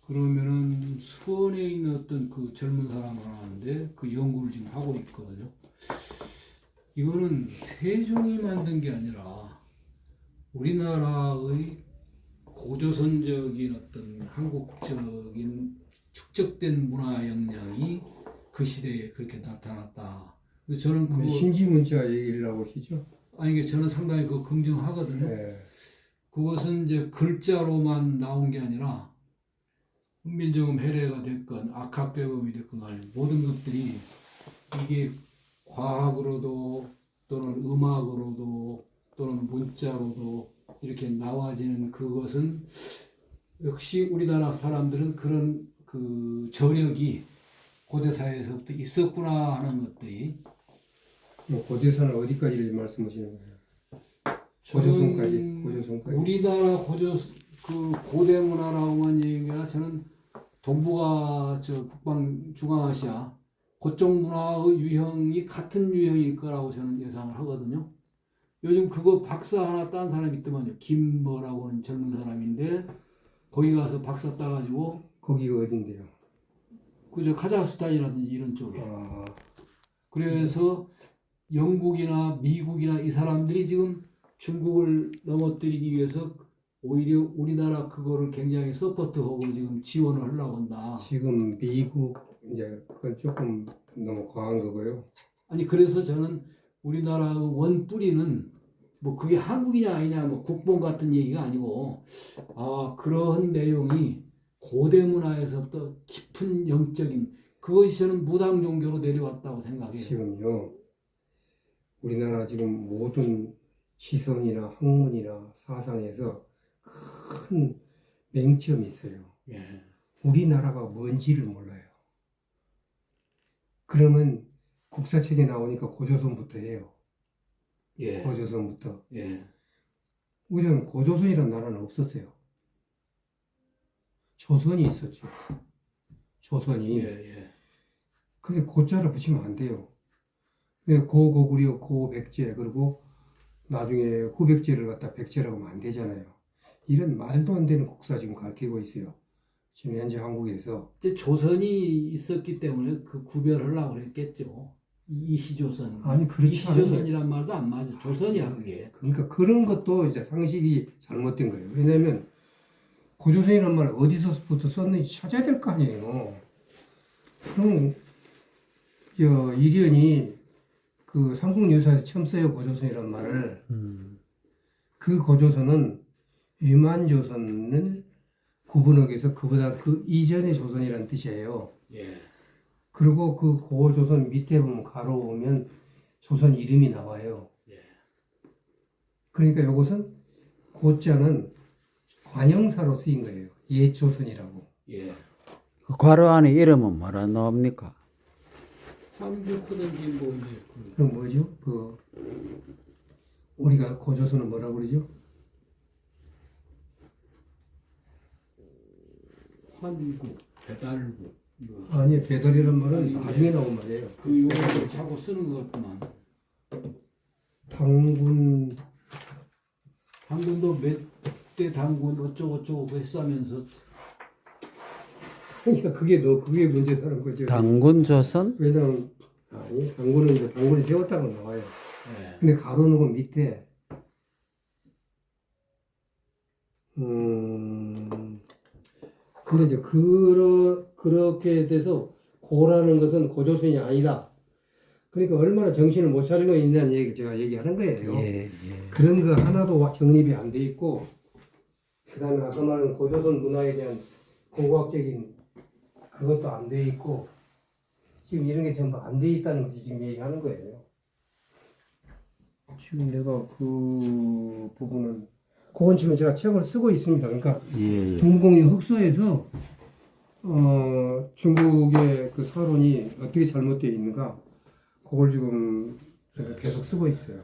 그러면은 수원에 있는 어떤 젊은 사람 하나인데 연구를 지금 하고 있거든요. 이거는 세종이 만든 게 아니라 우리나라의 고조선적인 어떤 한국적인 축적된 문화 역량이 그 시대에 그렇게 나타났다. 그래서 저는 신지문자 얘기를 하고 계시죠? 아니 저는 상당히 긍정하거든요. 네. 그것은 이제 글자로만 나온 게 아니라 훈민정음 해례가 됐건 악학개범이 됐건 간에 모든 것들이 이게 과학으로도 또는 음악으로도 또는 문자로도 이렇게 나와지는 그것은 역시 우리나라 사람들은 그런 저력이 고대사회에서부터 있었구나 하는 것들이 뭐 고대사는 어디까지를 말씀하시는 거예요? 고조선까지. 우리나라 고대 문화라고만 얘기하나 저는 동북아 북방 중앙아시아 그쪽 문화의 유형이 같은 유형일 거라고 저는 예상을 하거든요. 요즘 그거 박사 하나 딴 사람이 있더만요. 김뭐라고 하는 젊은 사람인데 거기 가서 박사 따가지고 거기가 어딘데요? 그저 카자흐스탄이라든지 이런 쪽에. 아, 그래서 영국이나 미국이나 이 사람들이 지금 중국을 넘어뜨리기 위해서 오히려 우리나라 그거를 굉장히 서포트하고 지금 지원을 하려고 한다. 지금 미국 이제 그건 조금 너무 과한 거고요. 아니 그래서 저는 우리나라의 원뿌리는 뭐 그게 한국이냐 아니냐 뭐 국뽕 같은 얘기가 아니고 그런 내용이 고대 문화에서부터 깊은 영적인 그것이 저는 무당 종교로 내려왔다고 생각해요. 지금요. 우리나라 지금 모든 지성이나 학문이나 사상에서 큰 맹점이 있어요. 예. 우리나라가 뭔지를 몰라요. 그러면 국사책에 나오니까 고조선부터 해요. 예. 고조선부터. 예. 우선 고조선이라는 나라는 없었어요. 조선이 있었죠. 조선이. 예. 예. 근데 고자를 붙이면 안 돼요. 고고구려, 고백제, 그리고 나중에 후백제를 갖다 백제라고 하면 안 되잖아요. 이런 말도 안 되는 국사 지금 가르치고 있어요. 지금 현재 한국에서. 근데 조선이 있었기 때문에 그 구별을 하려고 그랬겠죠. 이시조선. 아니, 그렇지 이시조선이란 말도 안 맞아. 조선이야 그게. 그러니까 그런 것도 이제 상식이 잘못된 거예요. 왜냐하면 고조선이라는 말 어디서부터 썼는지 찾아야 될 거 아니에요. 그럼 이련이 삼국유사에서 처음 써요, 고조선이라는 말을. 그 고조선은 유만조선을 구분하기 위해서 그보다 그 이전의 조선이라는 뜻이에요. 예. 그리고 그 고조선 밑에 보면 가로 보면 조선 이름이 나와요. 예. 그러니까 이것은 고자는 관형사로 쓰인 거예요. 옛 조선이라고. 예. 그 괄호 안에 이름은 뭐라 나옵니까? 삼국호든지 뭐 이제 그럼 뭐죠? 그 우리가 고조선을 뭐라고 그러죠? 환국, 배달국 이거 아니 배달이란 말은 나중에 나온 말이에요. 그 용어를 자꾸 쓰는 것 같구만. 당군 당군도 몇 대 당군 어쩌고저쩌고 했으면서 그러니까 그게 문제다는 거죠. 당군조선? 왜냐면 아니 당군은 이제 당군이 세웠다고 나와요. 예. 근데 가로놓은 밑에 근데 이제 그렇게 돼서 고라는 것은 고조선이 아니다. 그러니까 얼마나 정신을 못 차리고 있냐는 얘기를 제가 얘기하는 거예요. 예, 예. 그런 거 하나도 정립이 안 돼 있고, 그 다음에 아까 말한 고조선 문화에 대한 고고학적인 그것도 안 돼 있고, 지금 이런 게 전부 안 돼 있다는 것이 지금 얘기하는 거예요. 지금 내가 그 부분은, 그건 지금 제가 책을 쓰고 있습니다. 그러니까 예, 예. 동북공유 흑서에서 중국의 그 사론이 어떻게 잘못되어 있는가, 그걸 지금 제가 계속 쓰고 있어요.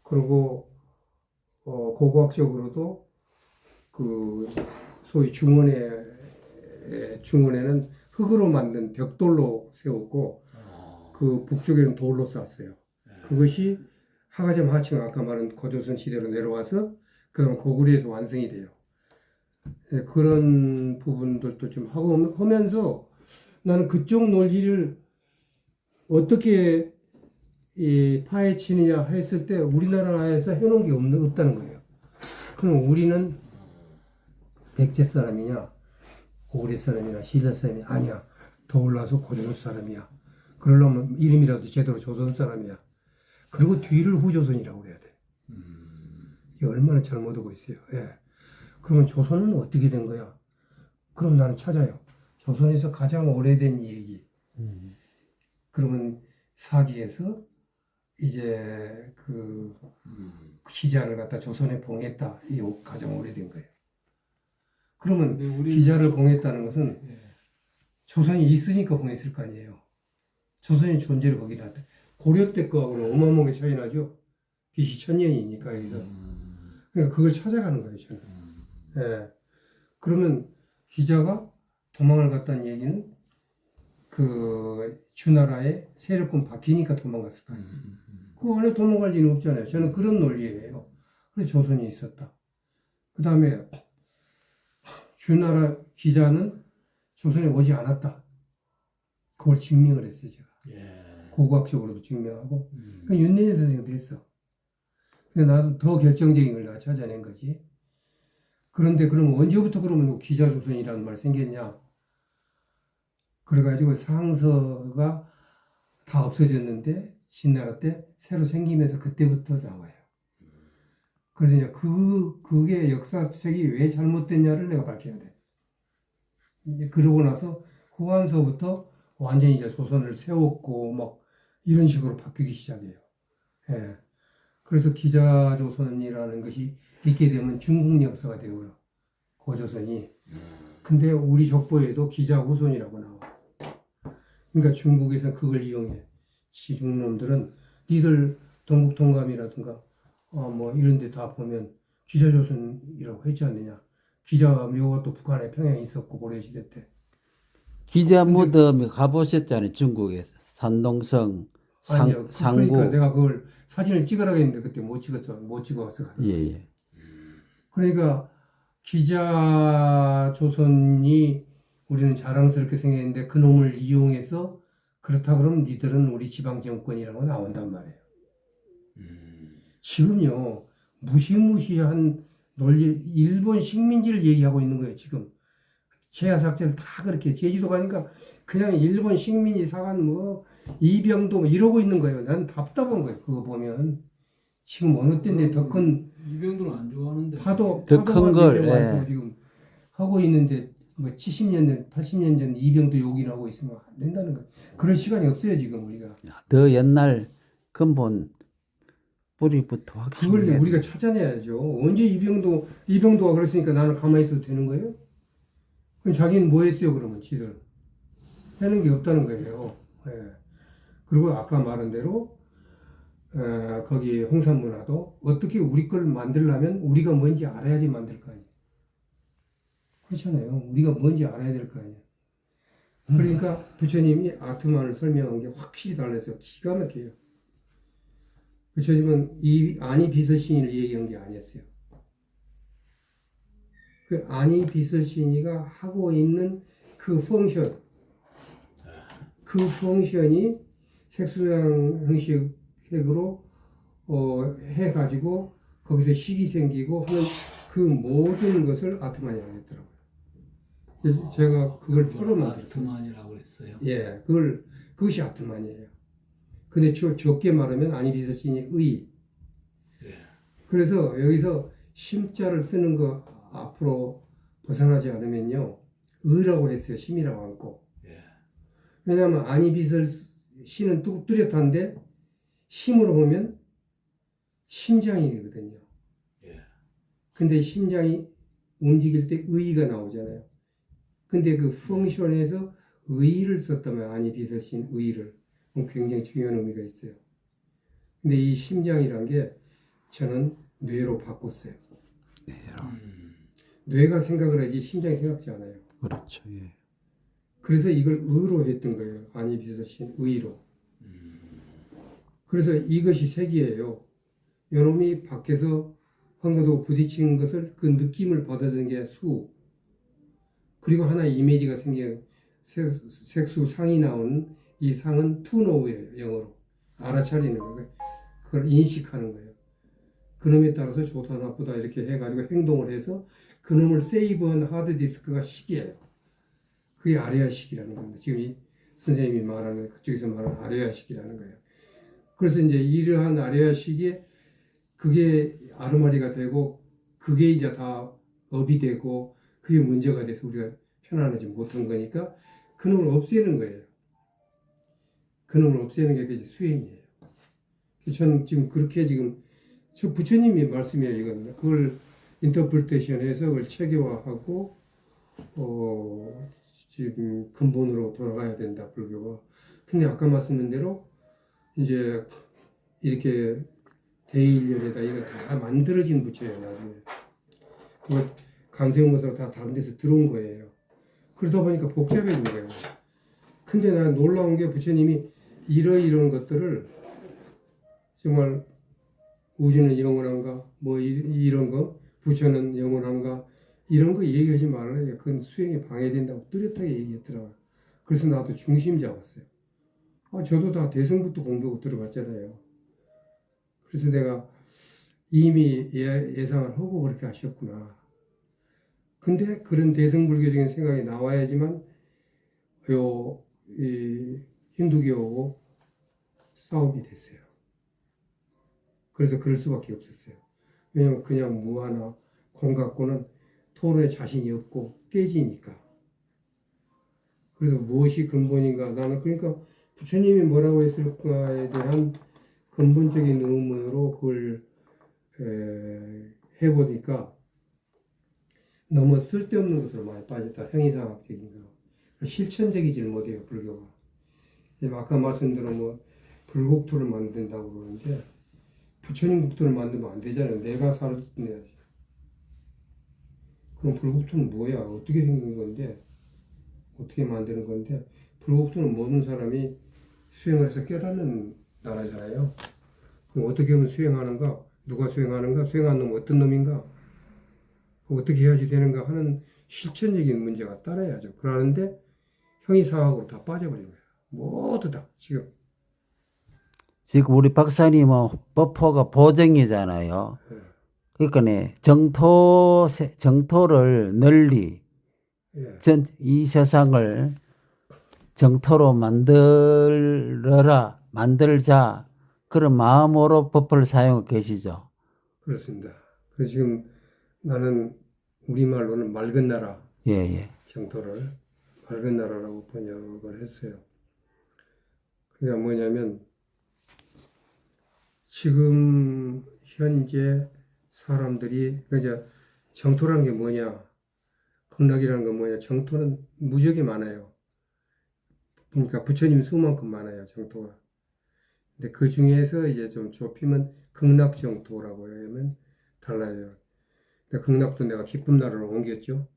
그리고 고고학적으로도 그 소위 중원에는 흙으로 만든 벽돌로 세웠고 그 북쪽에는 돌로 쌌어요. 그것이 하가점 하층 아까 말한 고조선 시대로 내려와서 그다음 고구려에서 완성이 돼요. 그런 부분들도 좀 하면서 나는 그쪽 논리를 어떻게 파헤치느냐 했을 때 우리나라에서 해놓은 게 없다는 거예요. 그럼 우리는 백제 사람이냐, 고구려 사람이냐, 신라 사람이 아니야. 더 올라서 고조선 사람이야. 그러려면 이름이라도 제대로 조선 사람이야. 그리고 뒤를 후조선이라고 그래야 돼. 이게 얼마나 잘못하고 있어요. 예. 그러면 조선은 어떻게 된 거야? 그럼 나는 찾아요. 조선에서 가장 오래된 얘기. 그러면 사기에서 이제 그 기자를 갖다 조선에 봉했다. 이 가장 오래된 거예요. 그러면 기자를 봉했다는 것은 조선이 있으니까 봉했을 거 아니에요. 조선의 존재를 거기다 고려 때 거하고는 어마어마하게 차이 나죠. BC 1000년이니까 여기서. 그러니까 그걸 찾아가는 거예요, 저는. 예. 그러면 기자가 도망을 갔다는 얘기는 그 주나라의 세력권 바뀌니까 도망갔을 거예요. 그 안에 도망갈 리는 없잖아요. 저는 그런 논리예요. 그래서 조선이 있었다. 그 다음에 주나라 기자는 조선에 오지 않았다. 그걸 증명을 했어요, 제가. 예. 고고학적으로도 증명하고. 그 윤내인 선생님도 했어. 근데 나도 더 결정적인 걸 내가 찾아낸 거지. 그런데 그럼 언제부터 그러면 기자 조선이라는 말 생겼냐? 그래가지고 상서가 다 없어졌는데 신나라 때 새로 생기면서 그때부터 나와요. 그래서 이제 그게 역사책이 왜 잘못됐냐를 내가 밝혀야 돼. 이제 그러고 나서 후한서부터 완전히 이제 조선을 세웠고 막 이런 식으로 바뀌기 시작해요. 예. 그래서 기자조선이라는 것이 있게 되면 중국 역사가 되고요. 고조선이. 근데 우리 족보에도 기자후손이라고 나와. 그러니까 중국에서 그걸 이용해. 시중놈들은 니들 동국통감이라든가 뭐 이런 데 다 보면 기자조선이라고 했지 않느냐. 기자묘가 또 북한에 평양에 있었고 고려시대 때. 기자 무덤에 가보셨잖아요, 중국에서. 산동성, 아니요. 상구. 그러니까 내가 그걸 사진을 찍으라고 했는데 그때 못 찍어서. 예, 예. 그러니까 기자조선이 우리는 자랑스럽게 생겼는데 그 놈을 이용해서 그렇다 그러면 니들은 우리 지방정권이라고 나온단 말이에요. 지금요 무시무시한 논리 일본 식민지를 얘기하고 있는 거예요. 지금 제야삭제를 다 그렇게 제주도 가니까 그냥 일본 식민지 사관 뭐 이병도 뭐 이러고 있는 거예요. 난 답답한 거예요. 그거 보면 지금 어느 때인데 더 큰 이병도는 안 좋아하는데 더 큰 걸, 예. 지금 하고 있는데 뭐 70년 전, 80년 전 이병도 욕이나 하고 있으면 안 된다는 거예요. 그럴 시간이 없어요 지금 우리가. 더 옛날 근본 뿌리부터 확실히 그걸 해야 우리가 찾아내야죠. 언제 이병도가 그랬으니까 나는 가만히 있어도 되는 거예요? 그럼 자기는 뭐 했어요, 그러면 지들은? 하는 게 없다는 거예요. 예. 그리고 아까 말한 대로, 거기 홍산문화도 어떻게 우리 걸 만들려면 우리가 뭔지 알아야지 만들 거 아니에요. 그렇잖아요. 우리가 뭔지 알아야 될 거 아니에요. 그러니까 부처님이 아트만을 설명한 게 확실히 달라서 기가 막혀요. 부처님은 이 아니 비설신이를 얘기한 게 아니었어요. 그 아니 비설신이가 하고 있는 그 펑션, 그 펑션이 색수양 형식으로 해가지고 거기서 식이 생기고 하는 그 모든 것을 아트만이라고 했더라고요. 그래서 제가 그걸 풀어만들었어요. 아트만이라고 그랬어요. 예, 그것이 아트만이에요. 근데 적게 말하면 아니 비서신이 의. 예. 그래서 여기서 심자를 쓰는 거 앞으로 벗어나지 않으면요, 의라고 했어요. 심이라고 않고. 예. 왜냐하면 아니 비설 신은 뚜렷한데 심으로 보면 심장이거든요. 예. 근데 심장이 움직일 때 의가 나오잖아요. 근데 그 펑션에서 의를 썼다면 아니 비서신 의를 굉장히 중요한 의미가 있어요. 근데 이 심장이란 게 저는 뇌로 바꿨어요. 뇌가 생각을 하지 심장이 생각지 않아요. 그렇죠. 예. 그래서 이걸 의로 했던 거예요. 아니 비서신 의로. 그래서 이것이 색이에요. 요놈이 밖에서 황구도 부딪히는 것을 그 느낌을 받아들이는 게 수. 그리고 하나의 이미지가 생겨 색수 상이 나오는 이 상은 to know예요. 영어로. 알아차리는 거예요. 그걸 인식하는 거예요. 그놈에 따라서 좋다 나쁘다 이렇게 해가지고 행동을 해서 그놈을 세이브한 하드디스크가 식이에요. 그게 아레아식이라는 겁니다. 지금 이 선생님이 말하는 그쪽에서 말하는 아레아식이라는 거예요. 그래서 이제 이러한 아레아식이 그게 아르마리가 되고 그게 이제 다 업이 되고 그게 문제가 돼서 우리가 편안하지 못한 거니까 그놈을 없애는 거예요. 그놈을 없애는 게 이제 수행이에요. 저는 지금 그렇게 지금 저 부처님이 말씀이에요. 이거는 그걸 인터프리테이션 해서 그걸 체계화하고 지금 근본으로 돌아가야 된다 불교가. 근데 아까 말씀한 대로 이제 이렇게 대일열에다 이거 다 만들어진 부처예요. 나중에 그거 강세용모사가 다 다른 데서 들어온 거예요. 그러다 보니까 복잡해진 거예요. 근데 난 놀라운 게 부처님이 이런 것들을 정말 우주는 영원한가 뭐 이런 거 부처는 영원한가 이런 거 얘기하지 말아요. 그건 수행에 방해된다고 뚜렷하게 얘기했더라고요. 그래서 나도 중심 잡았어요. 저도 다 대승부터 공부하고 들어봤잖아요. 그래서 내가 이미 예상을 하고 그렇게 하셨구나. 근데 그런 대승불교적인 생각이 나와야지만 이 힌두교하고 싸움이 됐어요. 그래서 그럴 수밖에 없었어요. 왜냐면 그냥 무하나 공 갖고는 토론에 자신이 없고 깨지니까. 그래서 무엇이 근본인가? 나는 그러니까 부처님이 뭐라고 했을까에 대한 근본적인 의문으로 그걸 해보니까 너무 쓸데없는 것으로 많이 빠졌다. 형이상학적인 거. 실천적이질 못해요, 불교가. 아까 말씀대로 뭐 불국토를 만든다고 그러는데 부처님 국토를 만들면 안 되잖아요. 내가 살아내야지. 그럼 불국토는 뭐야? 어떻게 생긴 건데? 어떻게 만드는 건데? 불국토는 모든 사람이 수행을 해서 깨닫는 나라잖아요. 그럼 어떻게 하면 수행하는가? 누가 수행하는가? 수행하는 놈은 어떤 놈인가? 어떻게 해야지 되는가 하는 실천적인 문제가 따라야죠. 그러는데 형이상학으로 다 빠져버린 거예요. 모두 다 지금. 지금 우리 박사님은 법포가 보정이잖아요. 그러니까 정토를 널리 예. 이 세상을 정토로 만들자 그런 마음으로 법포를 사용하고 계시죠. 그렇습니다. 그래서 지금 나는 우리말로는 맑은 나라 예. 정토를 맑은 나라라고 번역을 했어요. 그러니까 뭐냐면 지금 현재 사람들이 이제 정토라는 게 뭐냐, 극락이라는 건 뭐냐, 정토는 무지하게 많아요. 그러니까 부처님 수만큼 많아요, 정토가. 근데 그 중에서 이제 좀 좁히면 극락 정토라고 하면 달라요. 근데 극락도 내가 기쁨 나라로 옮겼죠.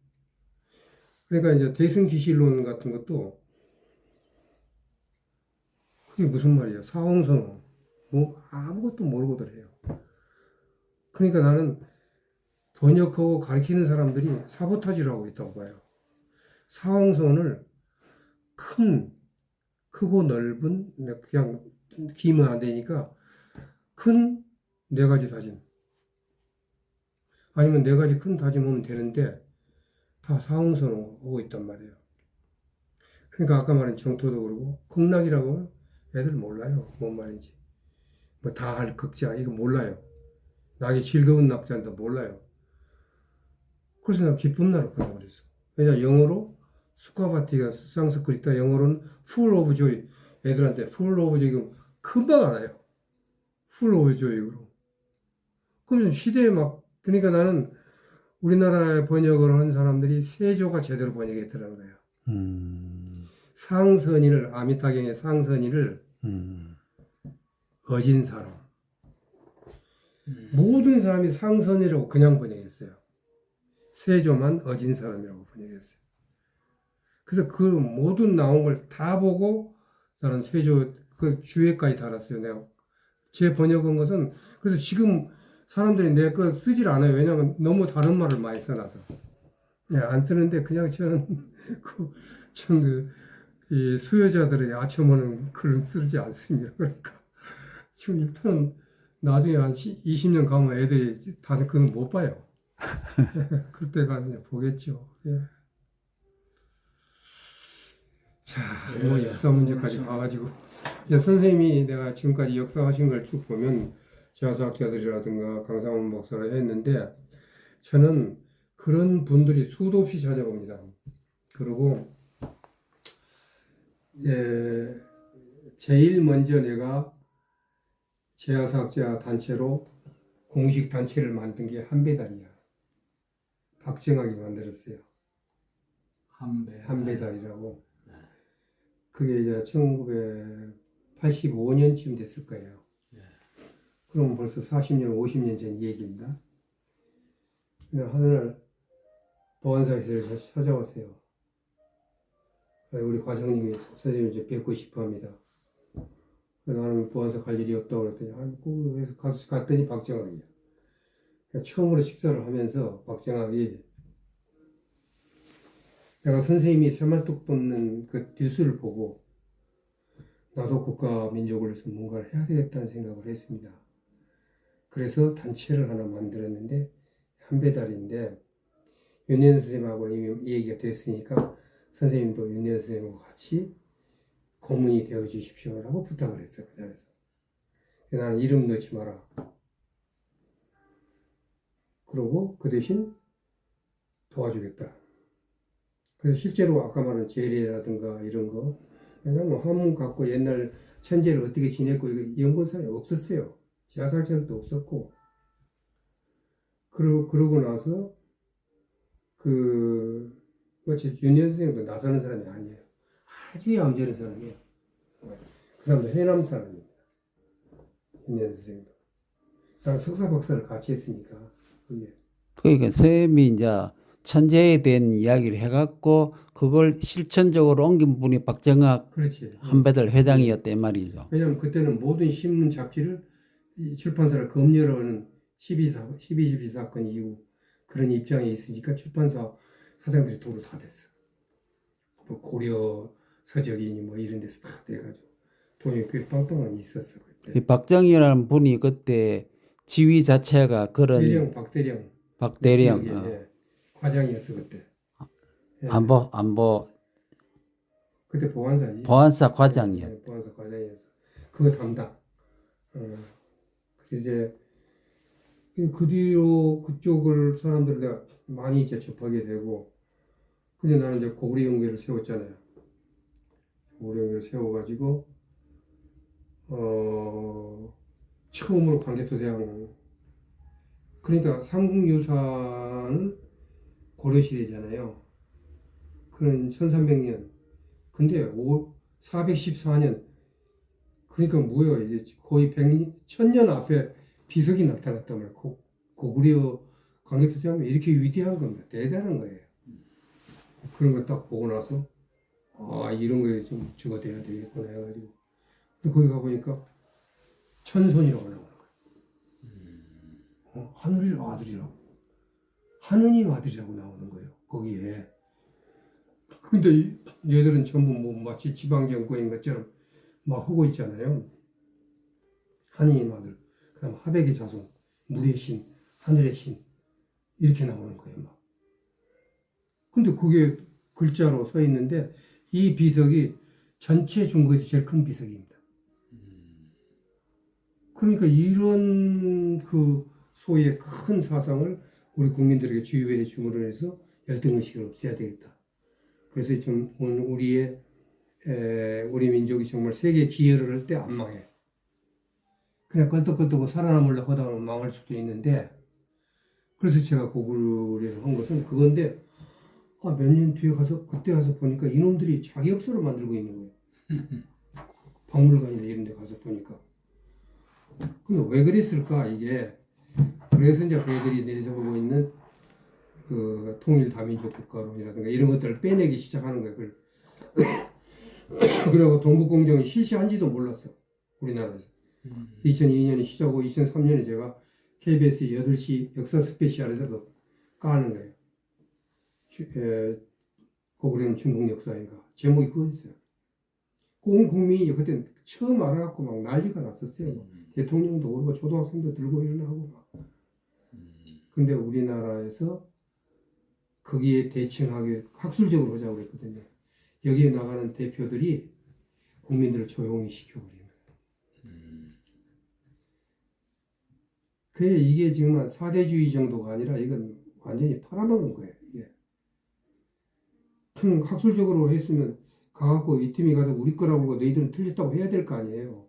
그러니까 이제 대승기실론 같은 것도 그게 무슨 말이야? 사홍선호. 뭐 아무것도 모르고들 해요. 그러니까 나는 번역하고 가르치는 사람들이 사보타지를 하고 있다고 봐요. 사홍선을 크고 넓은, 그냥 기면 안 되니까 큰 네 가지 다짐. 아니면 네 가지 큰 다짐 하면 되는데 다 사홍선을 하고 있단 말이에요. 그러니까 아까 말한 정토도 그러고 극락이라고 애들 몰라요. 뭔 말인지. 뭐 다 할 극자 이거 몰라요. 나에게 즐거운 낙자도 몰라요. 그래서 내가 기쁜 나라 번역을 했어. 왜냐 영어로 수카바티가 상스크리트 영어로는 full of joy. 애들한테 full of joy 금방 알아요. full of joy로. 그럼 시대에 막 그러니까 나는 우리나라에 번역을 한 사람들이 세조가 제대로 번역했더라는 거예요. 상선인을 아미타경의 상선인을 어진 사람. 모든 사람이 상선이라고 그냥 번역했어요. 세조만 어진 사람이라고 번역했어요. 그래서 그 모든 나온 걸 다 보고 나는 세조 그 주에까지 달았어요. 내가 제 번역한 것은 그래서 지금 사람들이 내 거 쓰질 않아요. 왜냐하면 너무 다른 말을 많이 써놔서. 네, 안 쓰는데 그냥 저는 이 수요자들의 아첨하는 글을 쓰지 않습니다. 그러니까 지금 일단 나중에 한 20년 가면 애들이 다들 그건 못 봐요. 그때 가서 이제 보겠죠. 예. 자, 뭐 역사 문제까지 가가지고 이제 선생님이 내가 지금까지 역사하신 걸 쭉 보면 재화사학자들이라든가 강상원 목사를 했는데 저는 그런 분들이 수도 없이 찾아옵니다. 그리고 제일 먼저 내가 재화사학자 단체로 공식 단체를 만든 게 한배달이야. 박정학이 만들었어요. 한배달이라고. 그게 이제 1985년쯤 됐을 거예요. 그럼 벌써 40년, 50년 전 얘기입니다. 하늘날 보안사에서 찾아왔어요. 우리 과장님이 선생님 이제 뵙고 싶어 합니다. 나는 보안사 갈 일이 없다고 그랬더니, 아이고, 해서 갔더니 박정학이야. 처음으로 식사를 하면서 박정학이 내가 선생님이 새말뚝 뽑는 그 뉴스를 보고 나도 국가 민족을 위해서 뭔가를 해야 되겠다는 생각을 했습니다. 그래서 단체를 하나 만들었는데 한배달인데 윤현 선생님하고 이미 얘기가 됐으니까 선생님도 윤현 선생님하고 같이 고문이 되어 주십시오라고 부탁을 했어요. 그 자리에서. 나는 이름 넣지 마라. 그러고 그 대신 도와주겠다. 그래서 실제로 아까 말한 제리라든가 이런 거 왜냐면 한문 갖고 옛날 천재를 어떻게 지냈고 이거 연구사에 없었어요. 재화사학자들도 없었고 그러고 나서 윤현 선생님도 나서는 사람이 아니에요. 아주 얌전한 사람이에요. 그 사람도 해남 사람입니다. 윤현 선생님도. 나는 석사 박사를 같이 했으니까 그게. 그러니까 쌤이 이제 천재에 대한 이야기를 해갖고 그걸 실천적으로 옮긴 분이 박정학 그렇지. 한배달 회장이었단 말이죠. 왜냐하면 그때는 모든 신문 잡지를 이 출판사를 검열하는 12.12 사건 이후 그런 입장에 있으니까 출판사 사장들이 도를 다 냈어. 뭐 고려 서적이니 뭐 이런 데서 다 돼가지고 돈이 꽤 빵빵한 있었어 그때. 이 박정희라는 분이 그때 지위 자체가 그런 박대령 예. 과장이었어 그때. 예. 안보 그때 보안사지. 보안사 과장이었. 예, 보안사 과장이었어. 그거 담당. 이제 그 뒤로 그쪽을 사람들을 내가 많이 이제 접하게 되고, 근데 나는 이제 고구려 연구회를 세웠잖아요. 고구려 연구회를 세워가지고 처음으로 광개토대왕. 그러니까 삼국유사는 고려시대잖아요. 그런 1300년. 근데 414년. 그러니까 뭐예요? 이게 거의 1000년 앞에 비석이 나타났단 말이에요. 고구려 광개토대왕이 이렇게 위대한 겁니다. 대단한 거예요. 그런 거 딱 보고 나서 이런 거에 좀 저거 돼야 되겠구나 해가지고. 근데 거기 가보니까 천손이라고 나오는 거예요. 하늘의 아들이라고. 하느님 아들이라고 나오는 거예요. 거기에. 근데 얘들은 전부 뭐 마치 지방정권인 것처럼 막 하고 있잖아요. 하느님 아들, 그 다음 하백의 자손, 물의 신, 하늘의 신 이렇게 나오는 거예요. 막. 근데 그게 글자로 써 있는데 이 비석이 전체 중국에서 제일 큰 비석입니다. 그러니까 이런 그 소의 큰 사상을 우리 국민들에게 주의에 주문을 해서 열등의식을 없애야 되겠다. 그래서 좀 우리 민족이 정말 세계 기여를 할 때 안 망해. 그냥 껄떡껄떡 살아남으려고 하다가 망할 수도 있는데, 그래서 제가 고구려에서 한 것은 그건데, 몇 년 뒤에 그때 가서 보니까 이놈들이 자기 역사를 만들고 있는 거예요. 박물관이나 이런 데 가서 보니까. 근데 왜 그랬을까, 이게. 그래서 이제 그애들이 내세우고 있는 그 통일 다민족 국가론이라든가 이런 것들을 빼내기 시작하는 거예요. 그리고 동북공정이 실시한지도 몰랐어. 우리나라에서. 2002년에 시작하고 2003년에 제가 KBS 8시 역사 스페셜에서 그 까는 거예요. 고구려는 중국 역사인가. 제목이 그거였어요. 온 국민이 그때 처음 알아갖고 막 난리가 났었어요. 대통령도 오고 초등학생도 들고 일어나고 막. 근데 우리나라에서 거기에 대칭하게 학술적으로 하자고 그랬거든요. 여기에 나가는 대표들이 국민들을 조용히 시켜버리는 거예요. 그게 이게 지금 사대주의 정도가 아니라 이건 완전히 팔아먹은 거예요. 이게. 학술적으로 했으면 가갖고 이 팀이 가서 우리 거라고 그러고 너희들은 틀렸다고 해야 될 거 아니에요.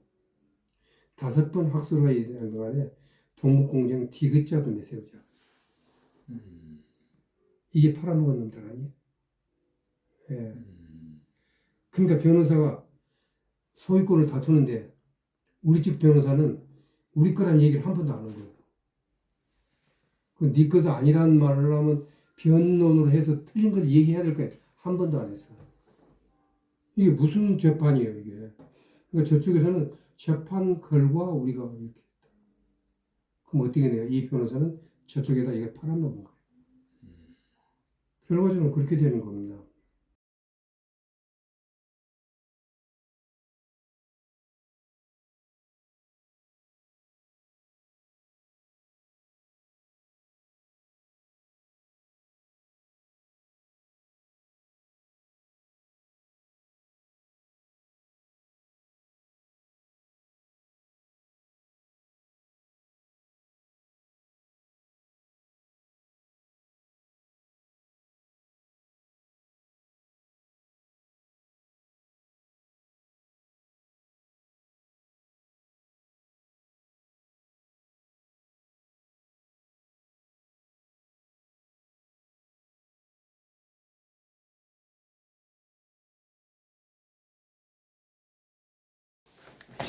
5번 학술회의 되는 동안에 동북공정 디귿자도 내세우지 않았어요. 이게 팔아먹은 놈들 아니에요? 예. 그러니까 변호사가 소유권을 다투는데 우리 집 변호사는 우리 거란 얘기를 한 번도 안 한 거예요. 네 거도 아니라는 말을 하면 변론으로 해서 틀린 걸 얘기해야 될 거예요. 한 번도 안 했어요. 이게 무슨 재판이에요, 이게. 그러니까 저쪽에서는 재판 결과 우리가 이렇게 했다. 그럼 어떻게 돼요? 이 변호사는 저쪽에다 이게 팔아먹은 거예요. 결과적으로 그렇게 되는 겁니다.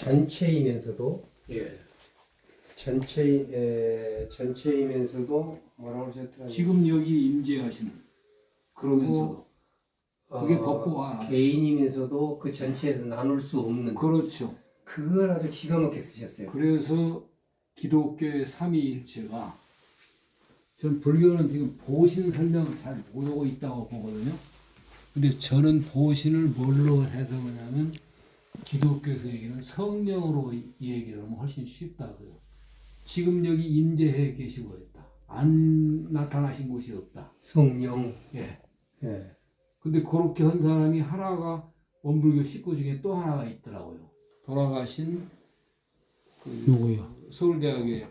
전체이면서도 예. 전체이면서도 뭐라고 하셨더라? 지금 여기 임재하시는 그러면서도 그게 덮보와 개인이면서도 그 전체에서 나눌 수 없는 그렇죠. 그걸 아주 기가 막히게 쓰셨어요. 그래서 기독교의 삼위일체가 전 불교는 지금 보신 설명을 잘 못하고 있다고 보거든요. 근데 저는 보신을 뭘로 해석하냐면 기독교에서 얘기는 성령으로 얘기를 하면 훨씬 쉽다 그래요. 지금 여기 임재해 계시고 있다. 안 나타나신 곳이 없다. 성령. 예. 예. 근데 그렇게 한 사람이 하나가 원불교 식구 중에 또 하나가 있더라고요. 돌아가신 그 누구요? 서울대학의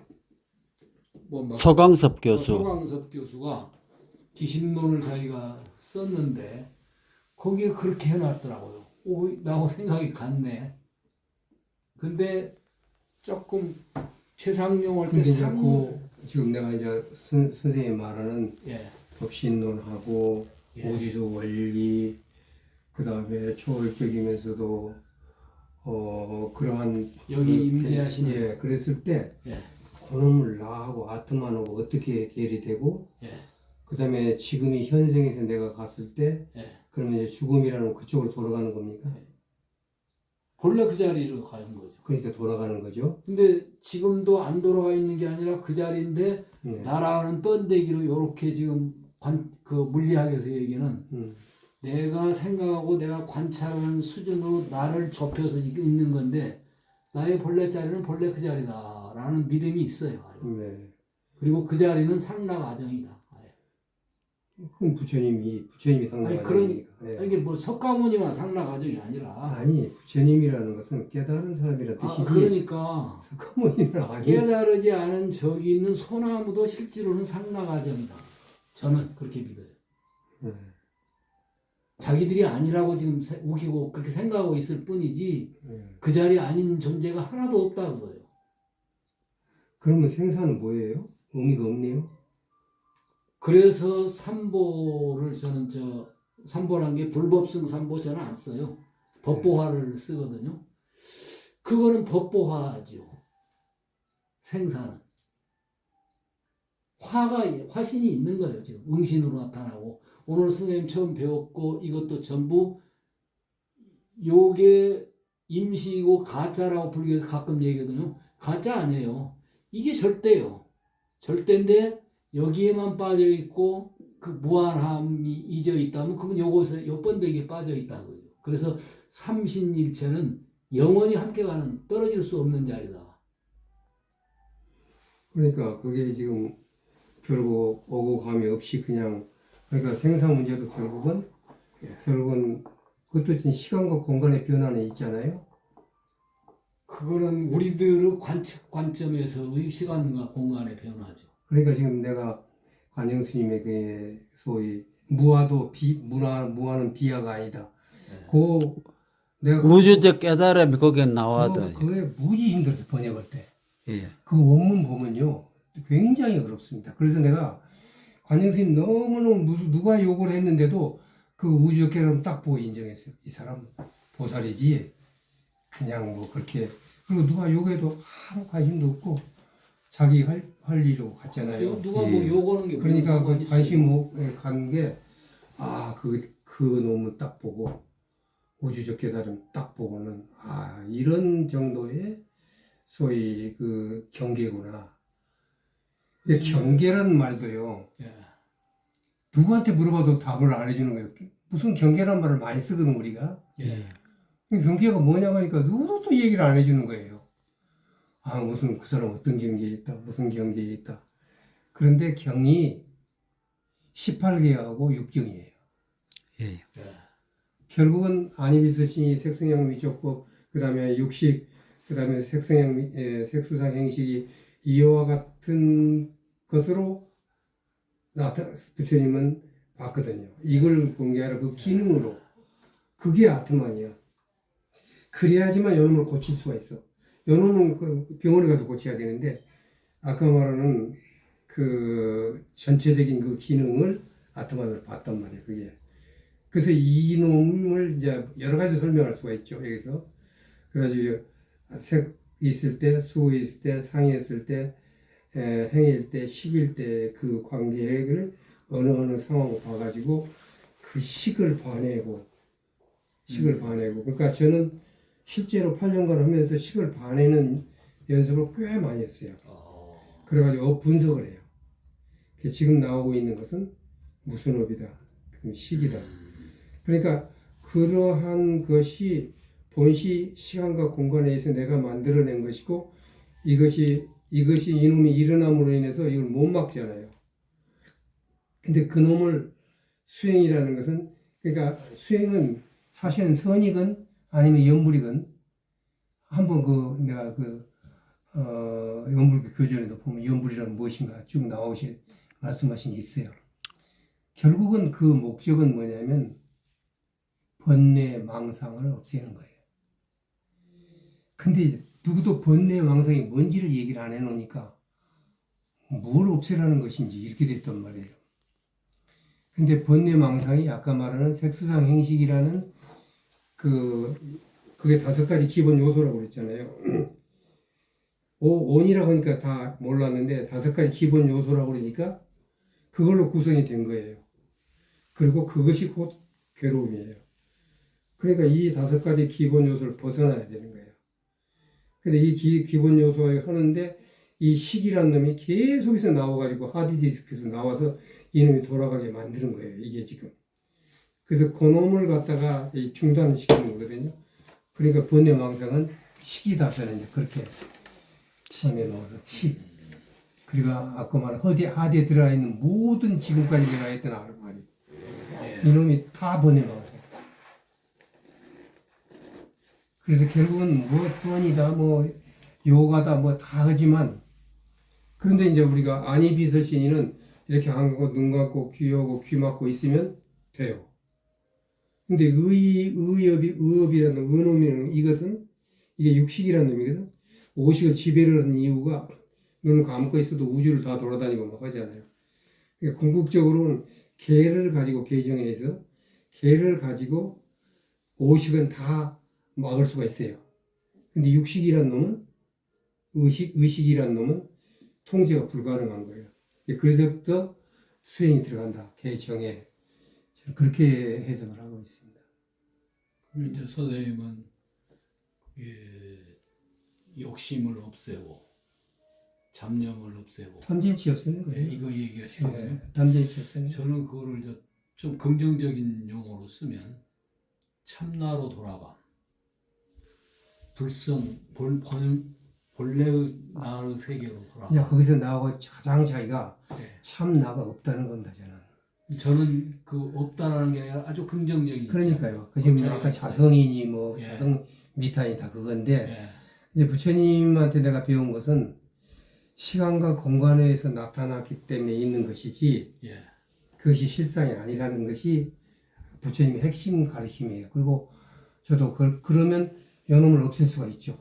서광섭 교수. 서광섭 교수가 기신론을 자기가 썼는데 거기에 그렇게 해놨더라고요. 오, 나하고 생각이 같네. 근데 조금 최상용 할 때 근데 이제 상, 지금 내가 이제 선생님이 말하는 예, 법신론하고 예. 오지수 원리, 그 다음에 초월적이면서도 그러한 여기 임재하시는 예, 그랬을 때 예, 그놈을 나하고 아트만하고 어떻게 계리되고, 예, 그 다음에 지금이 현생에서 내가 갔을 때 예. 그러면 이제 죽음이라는 그쪽으로 돌아가는 겁니까? 본래 그 자리로 가는 거죠. 그러니까 돌아가는 거죠. 근데 지금도 안 돌아가 있는 게 아니라 그 자리인데 예. 나라는 번데기로 이렇게 지금 그 물리학에서 얘기는 음. 내가 생각하고 내가 관찰하는 수준으로 나를 좁혀서 있는 건데 나의 본래 자리는 본래 그 자리다라는 믿음이 있어요. 네. 그리고 그 자리는 상락아정이다. 그럼 부처님이 아니, 상락아정이니까. 예. 이게 뭐 석가모니만 상락아정이 아니라 아니, 부처님이라는 것은 깨달은 사람이라는 뜻이지. 그러니까 석가모니는 아니. 깨달지 않은 저기 있는 소나무도 실제로는 상락아정이다. 저는 그렇게 믿어요. 예. 자기들이 아니라고 지금 우기고 그렇게 생각하고 있을 뿐이지 예. 그 자리에 아닌 존재가 하나도 없다는 거예요. 그러면 생사는 뭐예요? 의미가 없네요. 그래서 삼보를 저는 삼보란 게 불법승 삼보 저는 안 써요. 법보화를 쓰거든요. 그거는 법보화죠. 생사는. 화신이 있는 거예요. 지금 응신으로 나타나고 오늘 선생님 처음 배웠고 이것도 전부 요게 임시이고 가짜라고 불교에서 가끔 얘기하거든요. 가짜 아니에요. 이게 절대요. 절대인데 여기에만 빠져 있고 그 무한함이 잊어 있다면 그건 요것에 요 번데기에 빠져 있다고요. 그래서 삼신일체는 영원히 함께 가는 떨어질 수 없는 자리다. 그러니까 그게 지금 결국 오고 감이 없이 그냥, 그러니까 생사 문제도 결국은 그것도 지금 시간과 공간의 변화는 있잖아요. 그거는 우리들의 관점에서의 시간과 공간의 변화죠. 그러니까 지금 내가 관영 스님의 그 소위 무아는 비하가 아니다. 그 내가 우주적 깨달음이 거기에 나와도 그게 무지 힘들어서 번역할 때. 예. 그 원문 보면요 굉장히 어렵습니다. 그래서 내가 관영 스님 너무너무 누가 욕을 했는데도 그 우주적 깨달음 딱 보고 인정했어요. 이 사람 보살이지 그냥 뭐 그렇게, 그리고 누가 욕해도 아무 관심도 없고 자기 할 일로 갔잖아요. 누가 뭐 욕하는 게 그러니까 무슨 그 상관이 있어요? 관심 간 게 그 놈은 딱 보고 우주적 깨달음 딱 보고는 이런 정도의 소위 그 경계구나. 근데 경계라는 말도요 예. 누구한테 물어봐도 답을 안 해주는 거예요. 무슨 경계라는 말을 많이 쓰거든 우리가. 예. 경계가 뭐냐고 하니까 누구도 또 얘기를 안 해주는 거예요. 무슨 그 사람 어떤 경계에 있다, 무슨 경계에 있다. 그런데 경이 18개하고 6경이에요. 예. 결국은 안이비스신이 색성향 미적법, 그 다음에 육식, 그 다음에 색수상 행식이 이와 같은 것으로 부처님은 봤거든요. 이걸 본 게 아니라 그 기능으로. 그게 아트만이야. 그래야지만 요놈을 고칠 수가 있어. 요놈은 그 병원에 가서 고쳐야 되는데, 아까 말하는 그 전체적인 그 기능을 아트만을 봤단 말이에요, 그게. 그래서 이 놈을 이제 여러 가지 설명할 수가 있죠, 여기서. 그래가지고, 색 있을 때, 수 있을 때, 상이 있을 때, 행일 때, 식일 때 그 관계를 어느 상황을 봐가지고 그 식을 봐내고, 그러니까 저는 실제로 8년간 하면서 식을 봐내는 연습을 꽤 많이 했어요. 그래가지고 분석을 해요. 지금 나오고 있는 것은 무슨 업이다, 그럼 식이다. 그러니까 그러한 것이 본시 시간과 공간에 의해서 내가 만들어낸 것이고, 이것이 이놈이 일어남으로 인해서 이걸 못 막잖아요. 근데 그 놈을 수행이라는 것은, 그러니까 수행은 사실은 선이건 아니면 연불이건, 한번 내가 연불 교전에도 보면 연불이란 무엇인가 쭉 말씀하신 게 있어요. 결국은 그 목적은 뭐냐면 번뇌 망상을 없애는 거예요. 근데 누구도 번뇌망상이 뭔지를 얘기를 안 해놓으니까 뭘 없애라는 것인지 이렇게 됐단 말이에요. 근데 번뇌망상이 아까 말하는 색수상 행식이라는 그게 5가지 기본 요소라고 그랬잖아요. 온이라고 하니까 다 몰랐는데 5가지 기본 요소라고 그러니까 그걸로 구성이 된 거예요. 그리고 그것이 곧 괴로움이에요. 그러니까 이 5가지 기본 요소를 벗어나야 되는 거예요. 근데 이 기본 요소를 하는데 이 식이라는 놈이 계속해서 나와가지고 하드디스크에서 나와서 이놈이 돌아가게 만드는 거예요. 이게 지금. 그래서 그 놈을 갖다가 중단을 시키는 거거든요. 그러니까 번뇌망상은 식이다서는 이제 그렇게 처음에 나와서 식. 그리고 아까 말한 하드에 들어있는 모든 지금까지 내가 했던 말이 이놈이 다 번뇌망상. 그래서 결국은 뭐 수원이다, 뭐 요가다, 뭐 다 하지만 그런데 이제 우리가 안이비서신이는 이렇게 감고 눈 감고 귀 하고 귀 막고 있으면 돼요. 근데 의업이라는 의놈이라는 이것은 이게 육식이라는 놈이거든. 오식을 지배를 하는 이유가 눈을 감고 있어도 우주를 다 돌아다니고 막 하잖아요. 그러니까 궁극적으로는 개를 가지고 개정해서 개를 가지고 오식은 다 막을 수가 있어요. 근데 육식이란 놈은 의식이란 놈은 통제가 불가능한 거예요. 그래서부터 수행이 들어간다. 개정에. 저는 그렇게 해석을 하고 있습니다. 그럼 이제 선생님은 욕심을 없애고 잡념을 없애고 탐진치 없애는 거예요. 이거 얘기하시거든요. 네, 탐진치 없애는. 저는 그거를 좀 긍정적인 용어로 쓰면 참나로 돌아감, 본래의 나의 세계로 돌아감. 야, 거기서 나하고 가장 차이가 네. 참 나가 없다는 겁니다. 저는 그 없다라는 게 아니라 아주 긍정적인. 그러니까요. 그 지금 차이가 아까 있어요. 자성이니 뭐 예. 자성 미탄이 다 그건데 예. 이제 부처님한테 내가 배운 것은 시간과 공간에서 나타났기 때문에 있는 것이지 예. 그것이 실상이 아니라는 것이 부처님의 핵심 가르침이에요. 그리고 저도 그러면 요놈을 없앨 수가 있죠.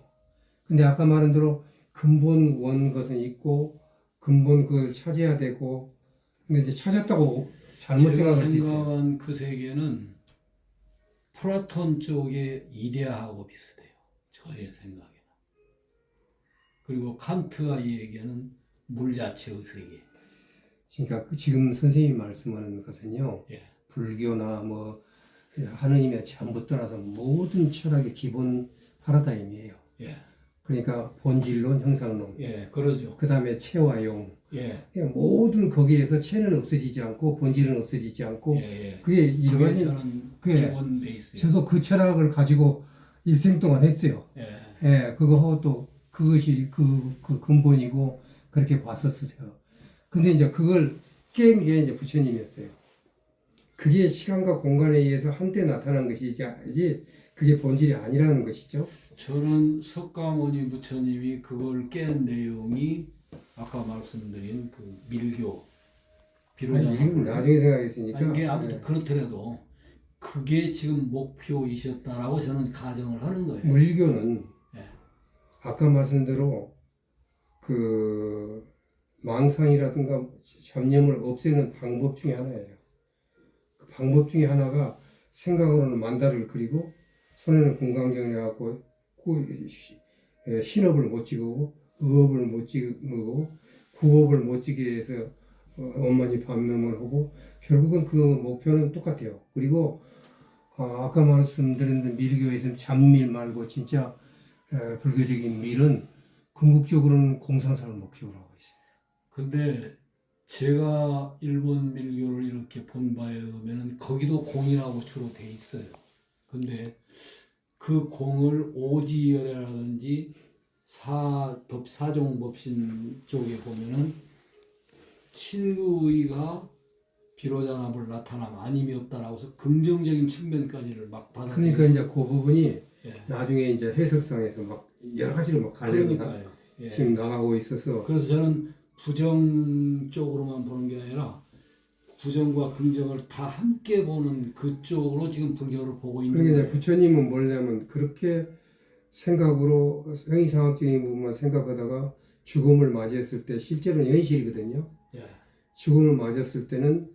근데 아까 말한 대로 근본 원 것은 있고 근본 그걸 찾아야 되고 근데 이제 찾았다고 잘못 제가 생각할 수 있어요. 생각한 그 세계는 플라톤 쪽의 이데아하고 비슷해요. 저의 생각에는. 그리고 칸트가 얘기하는 물 자체의 세계. 그러니까 지금 선생님이 말씀하는 것은요. 예. 불교나 뭐 하느님의 전부 떠나서 모든 철학의 기본 파라다임이에요. 예. 그러니까 본질론, 형상론. 예. 그러죠. 그 다음에 체와 용. 예. 그냥 모든 거기에서 체는 없어지지 않고 본질은 없어지지 않고 예. 예. 그게 그게 일반인. 저는 그게 기본 베이스예요. 저도 그 철학을 가지고 일생 동안 했어요. 예. 예, 그거 하고 또 그것이 그 근본이고 그렇게 봤었어요. 근데 이제 그걸 깬 게 이제 부처님이었어요. 그게 시간과 공간에 의해서 한때 나타난 것이지 그게 본질이 아니라는 것이죠. 저는 석가모니 부처님이 그걸 깬 내용이 아까 말씀드린 그 밀교 비로자 이건 나중에 생각했으니까. 이게 아무튼 예. 그렇더라도 그게 지금 목표이셨다라고 저는 가정을 하는 거예요. 물교는 예. 아까 말씀대로 그 망상이라든가 잡념을 없애는 방법 중에 하나예요. 그 방법 중에 하나가 생각으로는 만다를 그리고 손에는 금강경을 해갖고 신업을 못 찍고 의업을 못 찍고 구업을 못 찍게 해서 원만히 반면을 하고 결국은 그 목표는 똑같아요. 그리고 아까 말씀드린 밀교에서는 잡밀 말고 진짜 불교적인 밀은 궁극적으로는 공상사를 목적으로 하고 있습니다. 근데 제가 일본 밀교를 이렇게 본 바에 의하면은 거기도 공이라고 주로 돼 있어요. 근데 그 공을 오지열애라든지 사종법신 쪽에 보면은 신의가 비로자나불 나타남 아님이 없다라고 해서 긍정적인 측면까지를 막 받아. 그러니까 이제 그 부분이 예. 나중에 이제 해석상에서 막 여러 가지로 막 갈려가 그러니까요. 예. 지금 나가고 있어서 그래서 저는 부정 쪽으로만 보는 게 아니라 부정과 긍정을 다 함께 보는 그쪽으로 지금 불교를 보고 있는 그러니까 이제 거예요. 부처님은 뭐냐면 그렇게 생각으로 행위상학적인 부분만 생각하다가 죽음을 맞이했을 때 실제로는 현실이거든요. 예. 죽음을 맞았을 때는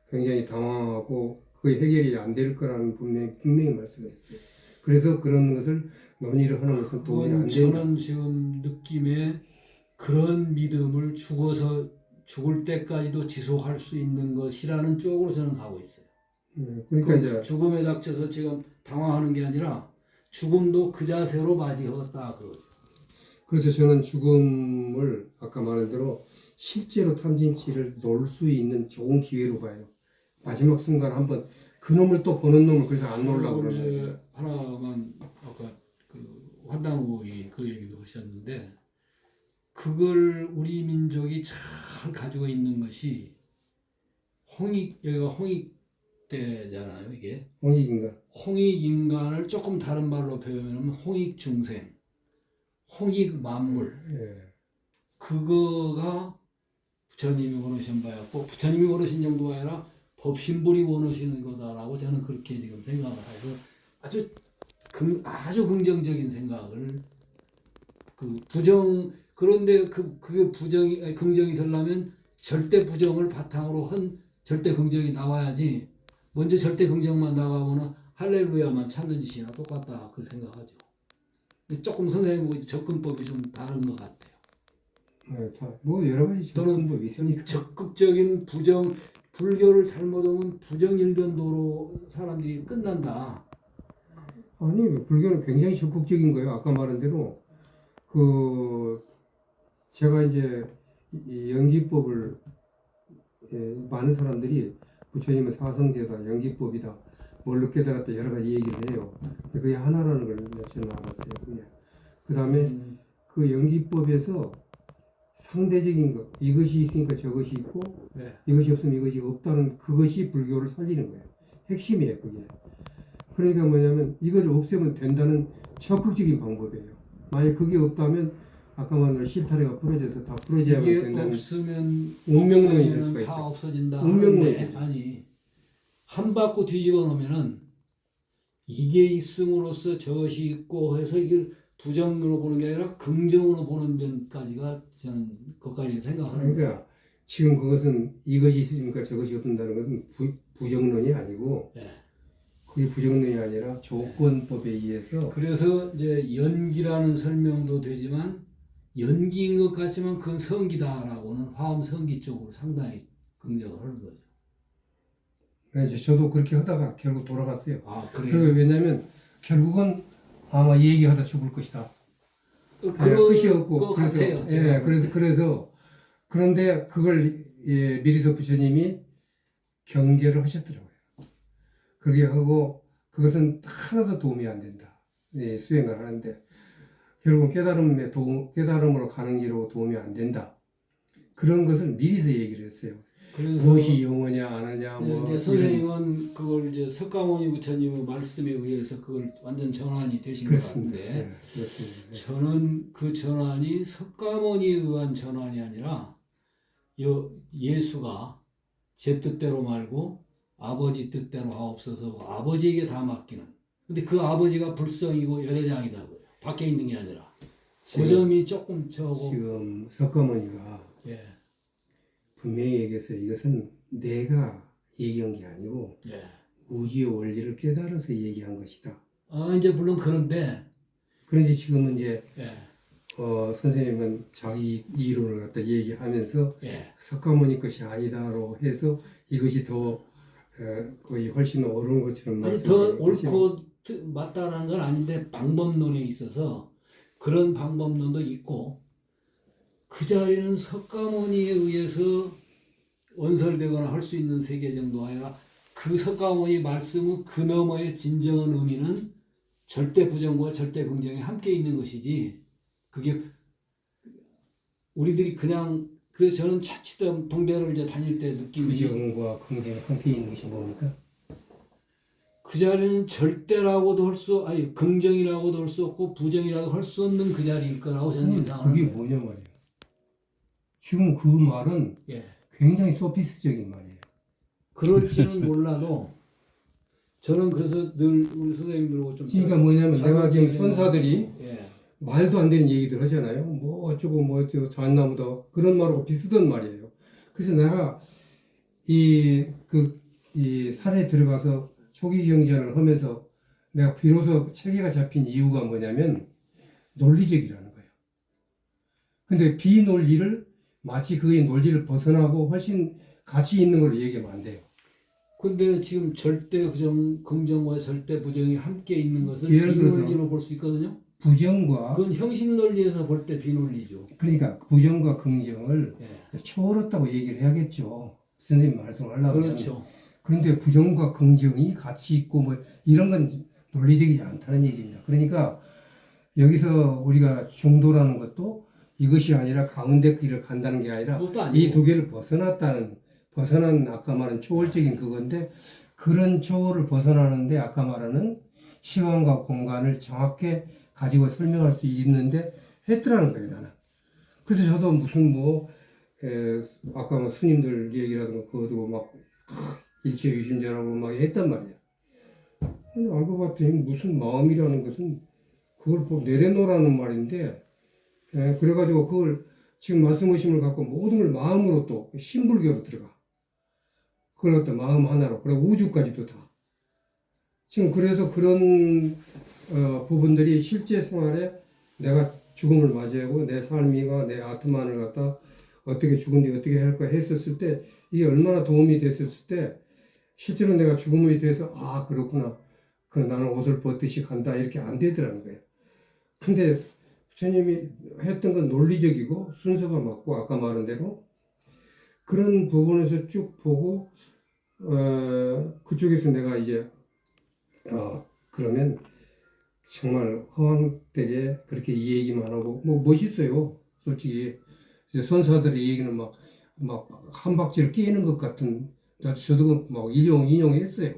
굉장히 당황하고 그게 해결이 안 될 거라는 분명히 말씀을 했어요. 그래서 그런 것을 논의를 하는 것은 도움이 안 그건 된다. 저는 지금 느낌에 그런 믿음을 죽을 때까지도 지속할 수 있는 것이라는 쪽으로 저는 가고 있어요. 그러니까 이제 죽음에 닥쳐서 지금 당황하는 게 아니라 죽음도 그 자세로 맞이하겠다 그러죠. 그래서 저는 죽음을 아까 말한 대로 실제로 탐진치를 놓을 수 있는 좋은 기회로 봐요. 마지막 순간 한번 그놈을 또 보는 놈을 그래서 안 놓으려고 그러는 이제 거죠. 하나만 아까 그 환당우이 그 얘기도 하셨는데 그걸 우리 민족이 잘 가지고 있는 것이 여기가 홍익대잖아요. 이게 홍익인가? 홍익인간을 조금 다른 말로 표현하면 홍익중생, 홍익만물 예. 그거가 부처님이 원하신 바였고 부처님이 원하신 정도가 아니라 법신불이 원하시는 거다라고 저는 그렇게 지금 생각을 해서 아주 긍정적인 생각을 그런데 그게 긍정이 되려면 절대 부정을 바탕으로 한 절대 긍정이 나와야지 먼저 절대 긍정만 나가면은 할렐루야만 찾는 짓이나 똑같다 그 생각하죠. 근데 조금 선생님 접근법이 좀 다른 것 같아요. 뭐 여러 가지 저는 접근법이 있으니까. 적극적인 불교를 잘못하면 부정일변도로 사람들이 끝난다. 아니 불교는 굉장히 적극적인 거예요. 아까 말한 대로 제가 이제 이 연기법을 많은 사람들이 부처님은 사성제다, 연기법이다, 뭘로 깨달았다 여러 가지 얘기를 해요. 근데 그게 하나라는 걸 저는 알았어요. 그 다음에 그 연기법에서 상대적인 것, 이것이 있으니까 저것이 있고 네. 이것이 없으면 이것이 없다는 그것이 불교를 살리는 거예요. 핵심이에요, 그게. 그러니까 뭐냐면 이걸 없애면 된다는 적극적인 방법이에요. 만약 그게 없다면 아까 말한 실타래가 부러져서 다 부러져야만 이게 된다는 없으면 운명론이 될 수가 다 있죠. 없어진다. 운명론이 하는데 되죠. 아니 한 바퀴 뒤집어 놓으면은 이게 있음으로써 저것이 있고 해서 이걸 부정으로 보는 게 아니라 긍정으로 보는 면까지가 저는 그것까지 생각하는 거예요. 그러니까 지금 그것은 이것이 있으니까 저것이 없다는 것은 부정론이 아니고 예. 그게 부정론이 아니라 조건법에 의해서 그래서 이제 연기라는 설명도 되지만 연기인 것 같지만 그건 성기다라고는 화엄 성기 쪽으로 상당히 긍정을 하는 거죠. 이제 저도 그렇게 하다가 결국 돌아갔어요. 아 그리고 그래요? 왜냐하면 결국은 아마 얘기하다 죽을 것이다. 그럴 끝이 없고 것 그래서 같아요. 제가 볼 때. 그래서 그런데 그걸 미리서 부처님이 경계를 하셨더라고요. 그렇게 하고 그것은 하나도 도움이 안 된다. 수행을 하는데 결국 깨달음으로 가는 길로 도움이 안 된다. 그런 것을 미리서 얘기를 했어요. 그래서 무엇이 영어냐 안 하냐 네, 뭐 이제 선생님은 그걸 이제 석가모니 부처님의 말씀에 의해서 그걸 완전 전환이 되신 것 그렇습니다. 같은데 네, 그렇습니다. 저는 그 전환이 석가모니에 의한 전환이 아니라 예수가 제 뜻대로 말고 아버지 뜻대로 하옵소서 아버지에게 다 맡기는. 근데 그 아버지가 불성이고 열애장이다고요. 밖에 있는 게 아니라. 그 점이 조금 저거. 지금 석가모니가 예. 분명히 얘기했어요. 이것은 내가 얘기한 게 아니고 예. 우주의 원리를 깨달아서 얘기한 것이다. 이제 물론 그런데. 그런지 지금은 이제 예. 선생님은 자기 이론을 갖다 얘기하면서 예. 석가모니 것이 아니다로 해서 이것이 더 거의 훨씬 옳은 것처럼 아니 더 옳고 맞다라는 건 아닌데 방법론에 있어서 그런 방법론도 있고 그 자리는 석가모니에 의해서 원설되거나 할 수 있는 세계 정도가 아니라 그 석가모니 말씀은 그 너머의 진정한 의미는 절대 부정과 절대 긍정이 함께 있는 것이지 그게 우리들이 그냥 그래서 저는 자칫 동대를 이제 다닐 때 느낌이 부정과 긍정이 함께 있는 것이 뭡니까? 그 자리는 절대라고도 할 수, 아니 긍정이라고도 할 수 없고 부정이라고 할 수 없는 그 자리일 거라고 저는 예상하는 그게 거예요. 뭐냐 말이에요. 지금 그 말은 예. 굉장히 소피스적인 말이에요. 그럴지는 몰라도 저는 그래서 늘 우리 선생님들하고 좀 그러니까 뭐냐면 내가 지금 자극적인 선사들이 예. 말도 안 되는 얘기들 하잖아요. 뭐 어쩌고 뭐 어쩌고 잣나무다 그런 말하고 비슷한 말이에요. 그래서 내가 이 산에 들어가서 초기 경전을 하면서 내가 비로소 체계가 잡힌 이유가 뭐냐면 논리적이라는 거예요. 근데 비논리를 마치 그의 논리를 벗어나고 훨씬 가치 있는 걸로 얘기하면 안 돼요. 근데 지금 절대 긍정과 절대 부정이 함께 있는 것을 예를 들어서 비논리로 볼 수 있거든요. 부정과 그건 형식 논리에서 볼 때 비논리죠. 그러니까 부정과 긍정을 예. 초월했다고 얘기를 해야겠죠. 선생님 말씀하려면. 그렇죠. 그런데 부정과 긍정이 같이 있고 뭐 이런 건 논리적이지 않다는 얘기입니다. 그러니까 여기서 우리가 중도라는 것도 이것이 아니라 가운데 길을 간다는 게 아니라 그것도 이 아니고. 두 개를 벗어난 아까 말한 초월적인 그건데 그런 초월을 벗어나는데 아까 말하는 시간과 공간을 정확히 가지고 설명할 수 있는데 했더라는 거예요, 나는. 그래서 저도 무슨 아까 뭐 스님들 얘기라든가 그거 두고 막 일체유심전하고 막 했단 말이야. 근데 알고 봤더니 무슨 마음이라는 것은 그걸 내려놓으라는 말인데, 그래가지고 그걸 지금 말씀하신 걸 갖고 모든 걸 마음으로 또 신불교로 들어가. 그걸 갖다 마음 하나로, 그리고 우주까지도 다. 지금 그래서 그런 부분들이 실제 생활에 내가 죽음을 맞이하고 내 삶이가 내 아트만을 갖다 어떻게 죽은지 어떻게 할까 했었을 때 이게 얼마나 도움이 됐었을 때 실제로 내가 죽음에 대해서 아 그렇구나 그 나는 옷을 벗듯이 간다 이렇게 안 되더라는 거예요. 근데 부처님이 했던 건 논리적이고 순서가 맞고 아까 말한 대로 그런 부분에서 쭉 보고 그쪽에서 내가 이제 그러면 정말 허황되게 그렇게 이 얘기만 하고 뭐 멋있어요 솔직히 이제 선사들의 얘기는 막 한 박지를 깨는 것 같은 저도 막 인용했어요.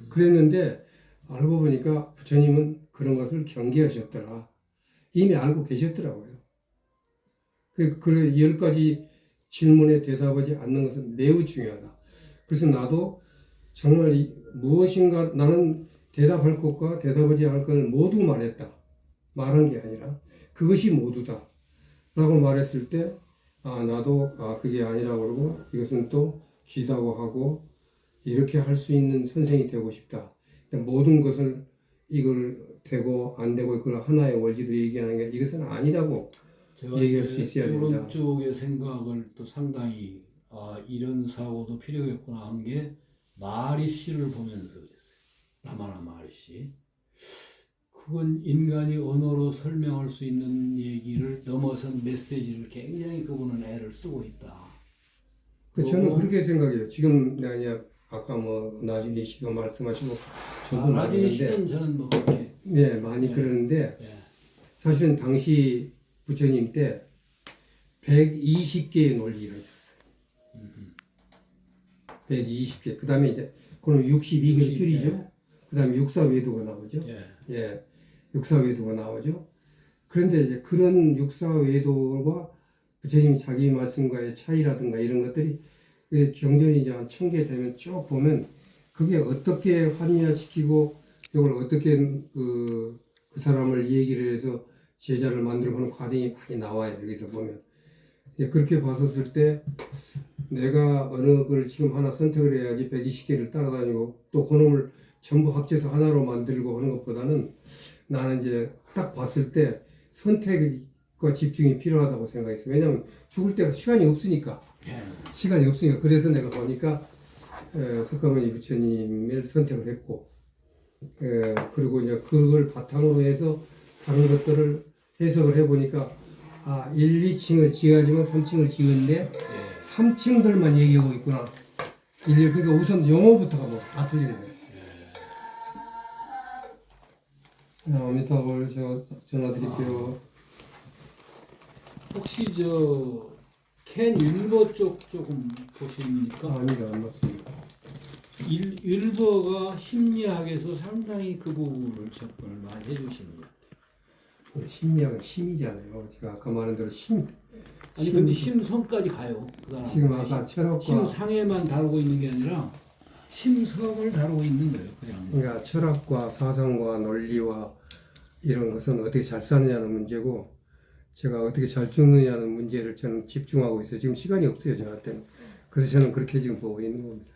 그랬는데 알고 보니까 부처님은 그런 것을 경계하셨더라. 이미 알고 계셨더라고요. 그 10가지 질문에 대답하지 않는 것은 매우 중요하다. 그래서 나도 정말 무엇인가 나는 대답할 것과 대답하지 않을 것을 모두 말했다. 말한 게 아니라 그것이 모두다. 라고 말했을 때 나도 그게 아니라고 그러고 이것은 또 기다고 하고 이렇게 할 수 있는 선생이 되고 싶다. 모든 것을 이걸 되고 안 되고 그걸 하나의 원리로 얘기하는 게 이것은 아니라고 얘기할 수 있어야 된다. 이런 쪽의 생각을 또 상당히 이런 사고도 필요했구나 한 게 마리씨를 보면서 그랬어요. 라마나 마리씨. 그건 인간이 언어로 설명할 수 있는 얘기를 넘어선 메시지를 굉장히 그분은 애를 쓰고 있다. 저는 그렇게 생각해요. 지금 내가 아까 뭐 나중에 씨도 말씀하시고 저도 나중에 씨는 말했는데 저는 뭐 그렇게 많이 그러는데 예. 사실은 당시 부처님 때 120개의 논리가 있었어요. 120개. 그 다음에 이제 그럼 62개를 줄이죠. 그 다음에 육사외도가 나오죠. 육사외도가 나오죠. 그런데 이제 그런 육사외도와 부처님이 자기 말씀과의 차이라든가 이런 것들이 경전이 이제 한 1000개 되면 쭉 보면 그게 어떻게 합리화시키고 이걸 어떻게 그 사람을 얘기를 해서 제자를 만들어보는 과정이 많이 나와요. 여기서 보면. 그렇게 봤었을 때 내가 어느 걸 지금 하나 선택을 해야지 120개를 따라다니고 또 그놈을 전부 합쳐서 하나로 만들고 하는 것보다는 나는 이제 딱 봤을 때 선택과 집중이 필요하다고 생각했어요. 왜냐하면 죽을 때가 시간이 없으니까. 그래서 내가 보니까 석가모니 부처님을 선택을 했고 그리고 이제 그걸 바탕으로 해서 다른 것들을 해석을 해보니까 1, 2층을 지어야지만 3층을 지었는데 3층들만 얘기하고 있구나. 그러니까 우선 용어부터가 뭐 다 틀리는 거예요. 아미타불 제가 전화드릴게요. 혹시 캔 윌버 쪽 조금 보십니까? 아니다, 안 맞습니다. 윌버가 심리학에서 상당히 그 부분을 접근을 많이 해주시는 거예요. 심리학은 심이잖아요. 제가 아까 말한 대로 심. 아니 근데 심성까지 가요. 지금 아까 철학과 심상에만 다루고 있는 게 아니라 심성을 다루고 있는 거예요. 그냥. 그러니까 철학과 사상과 논리와 이런 것은 어떻게 잘 사느냐는 문제고 제가 어떻게 잘 죽느냐는 문제를 저는 집중하고 있어요. 지금 시간이 없어요, 저한테는. 그래서 저는 그렇게 지금 보고 있는 겁니다.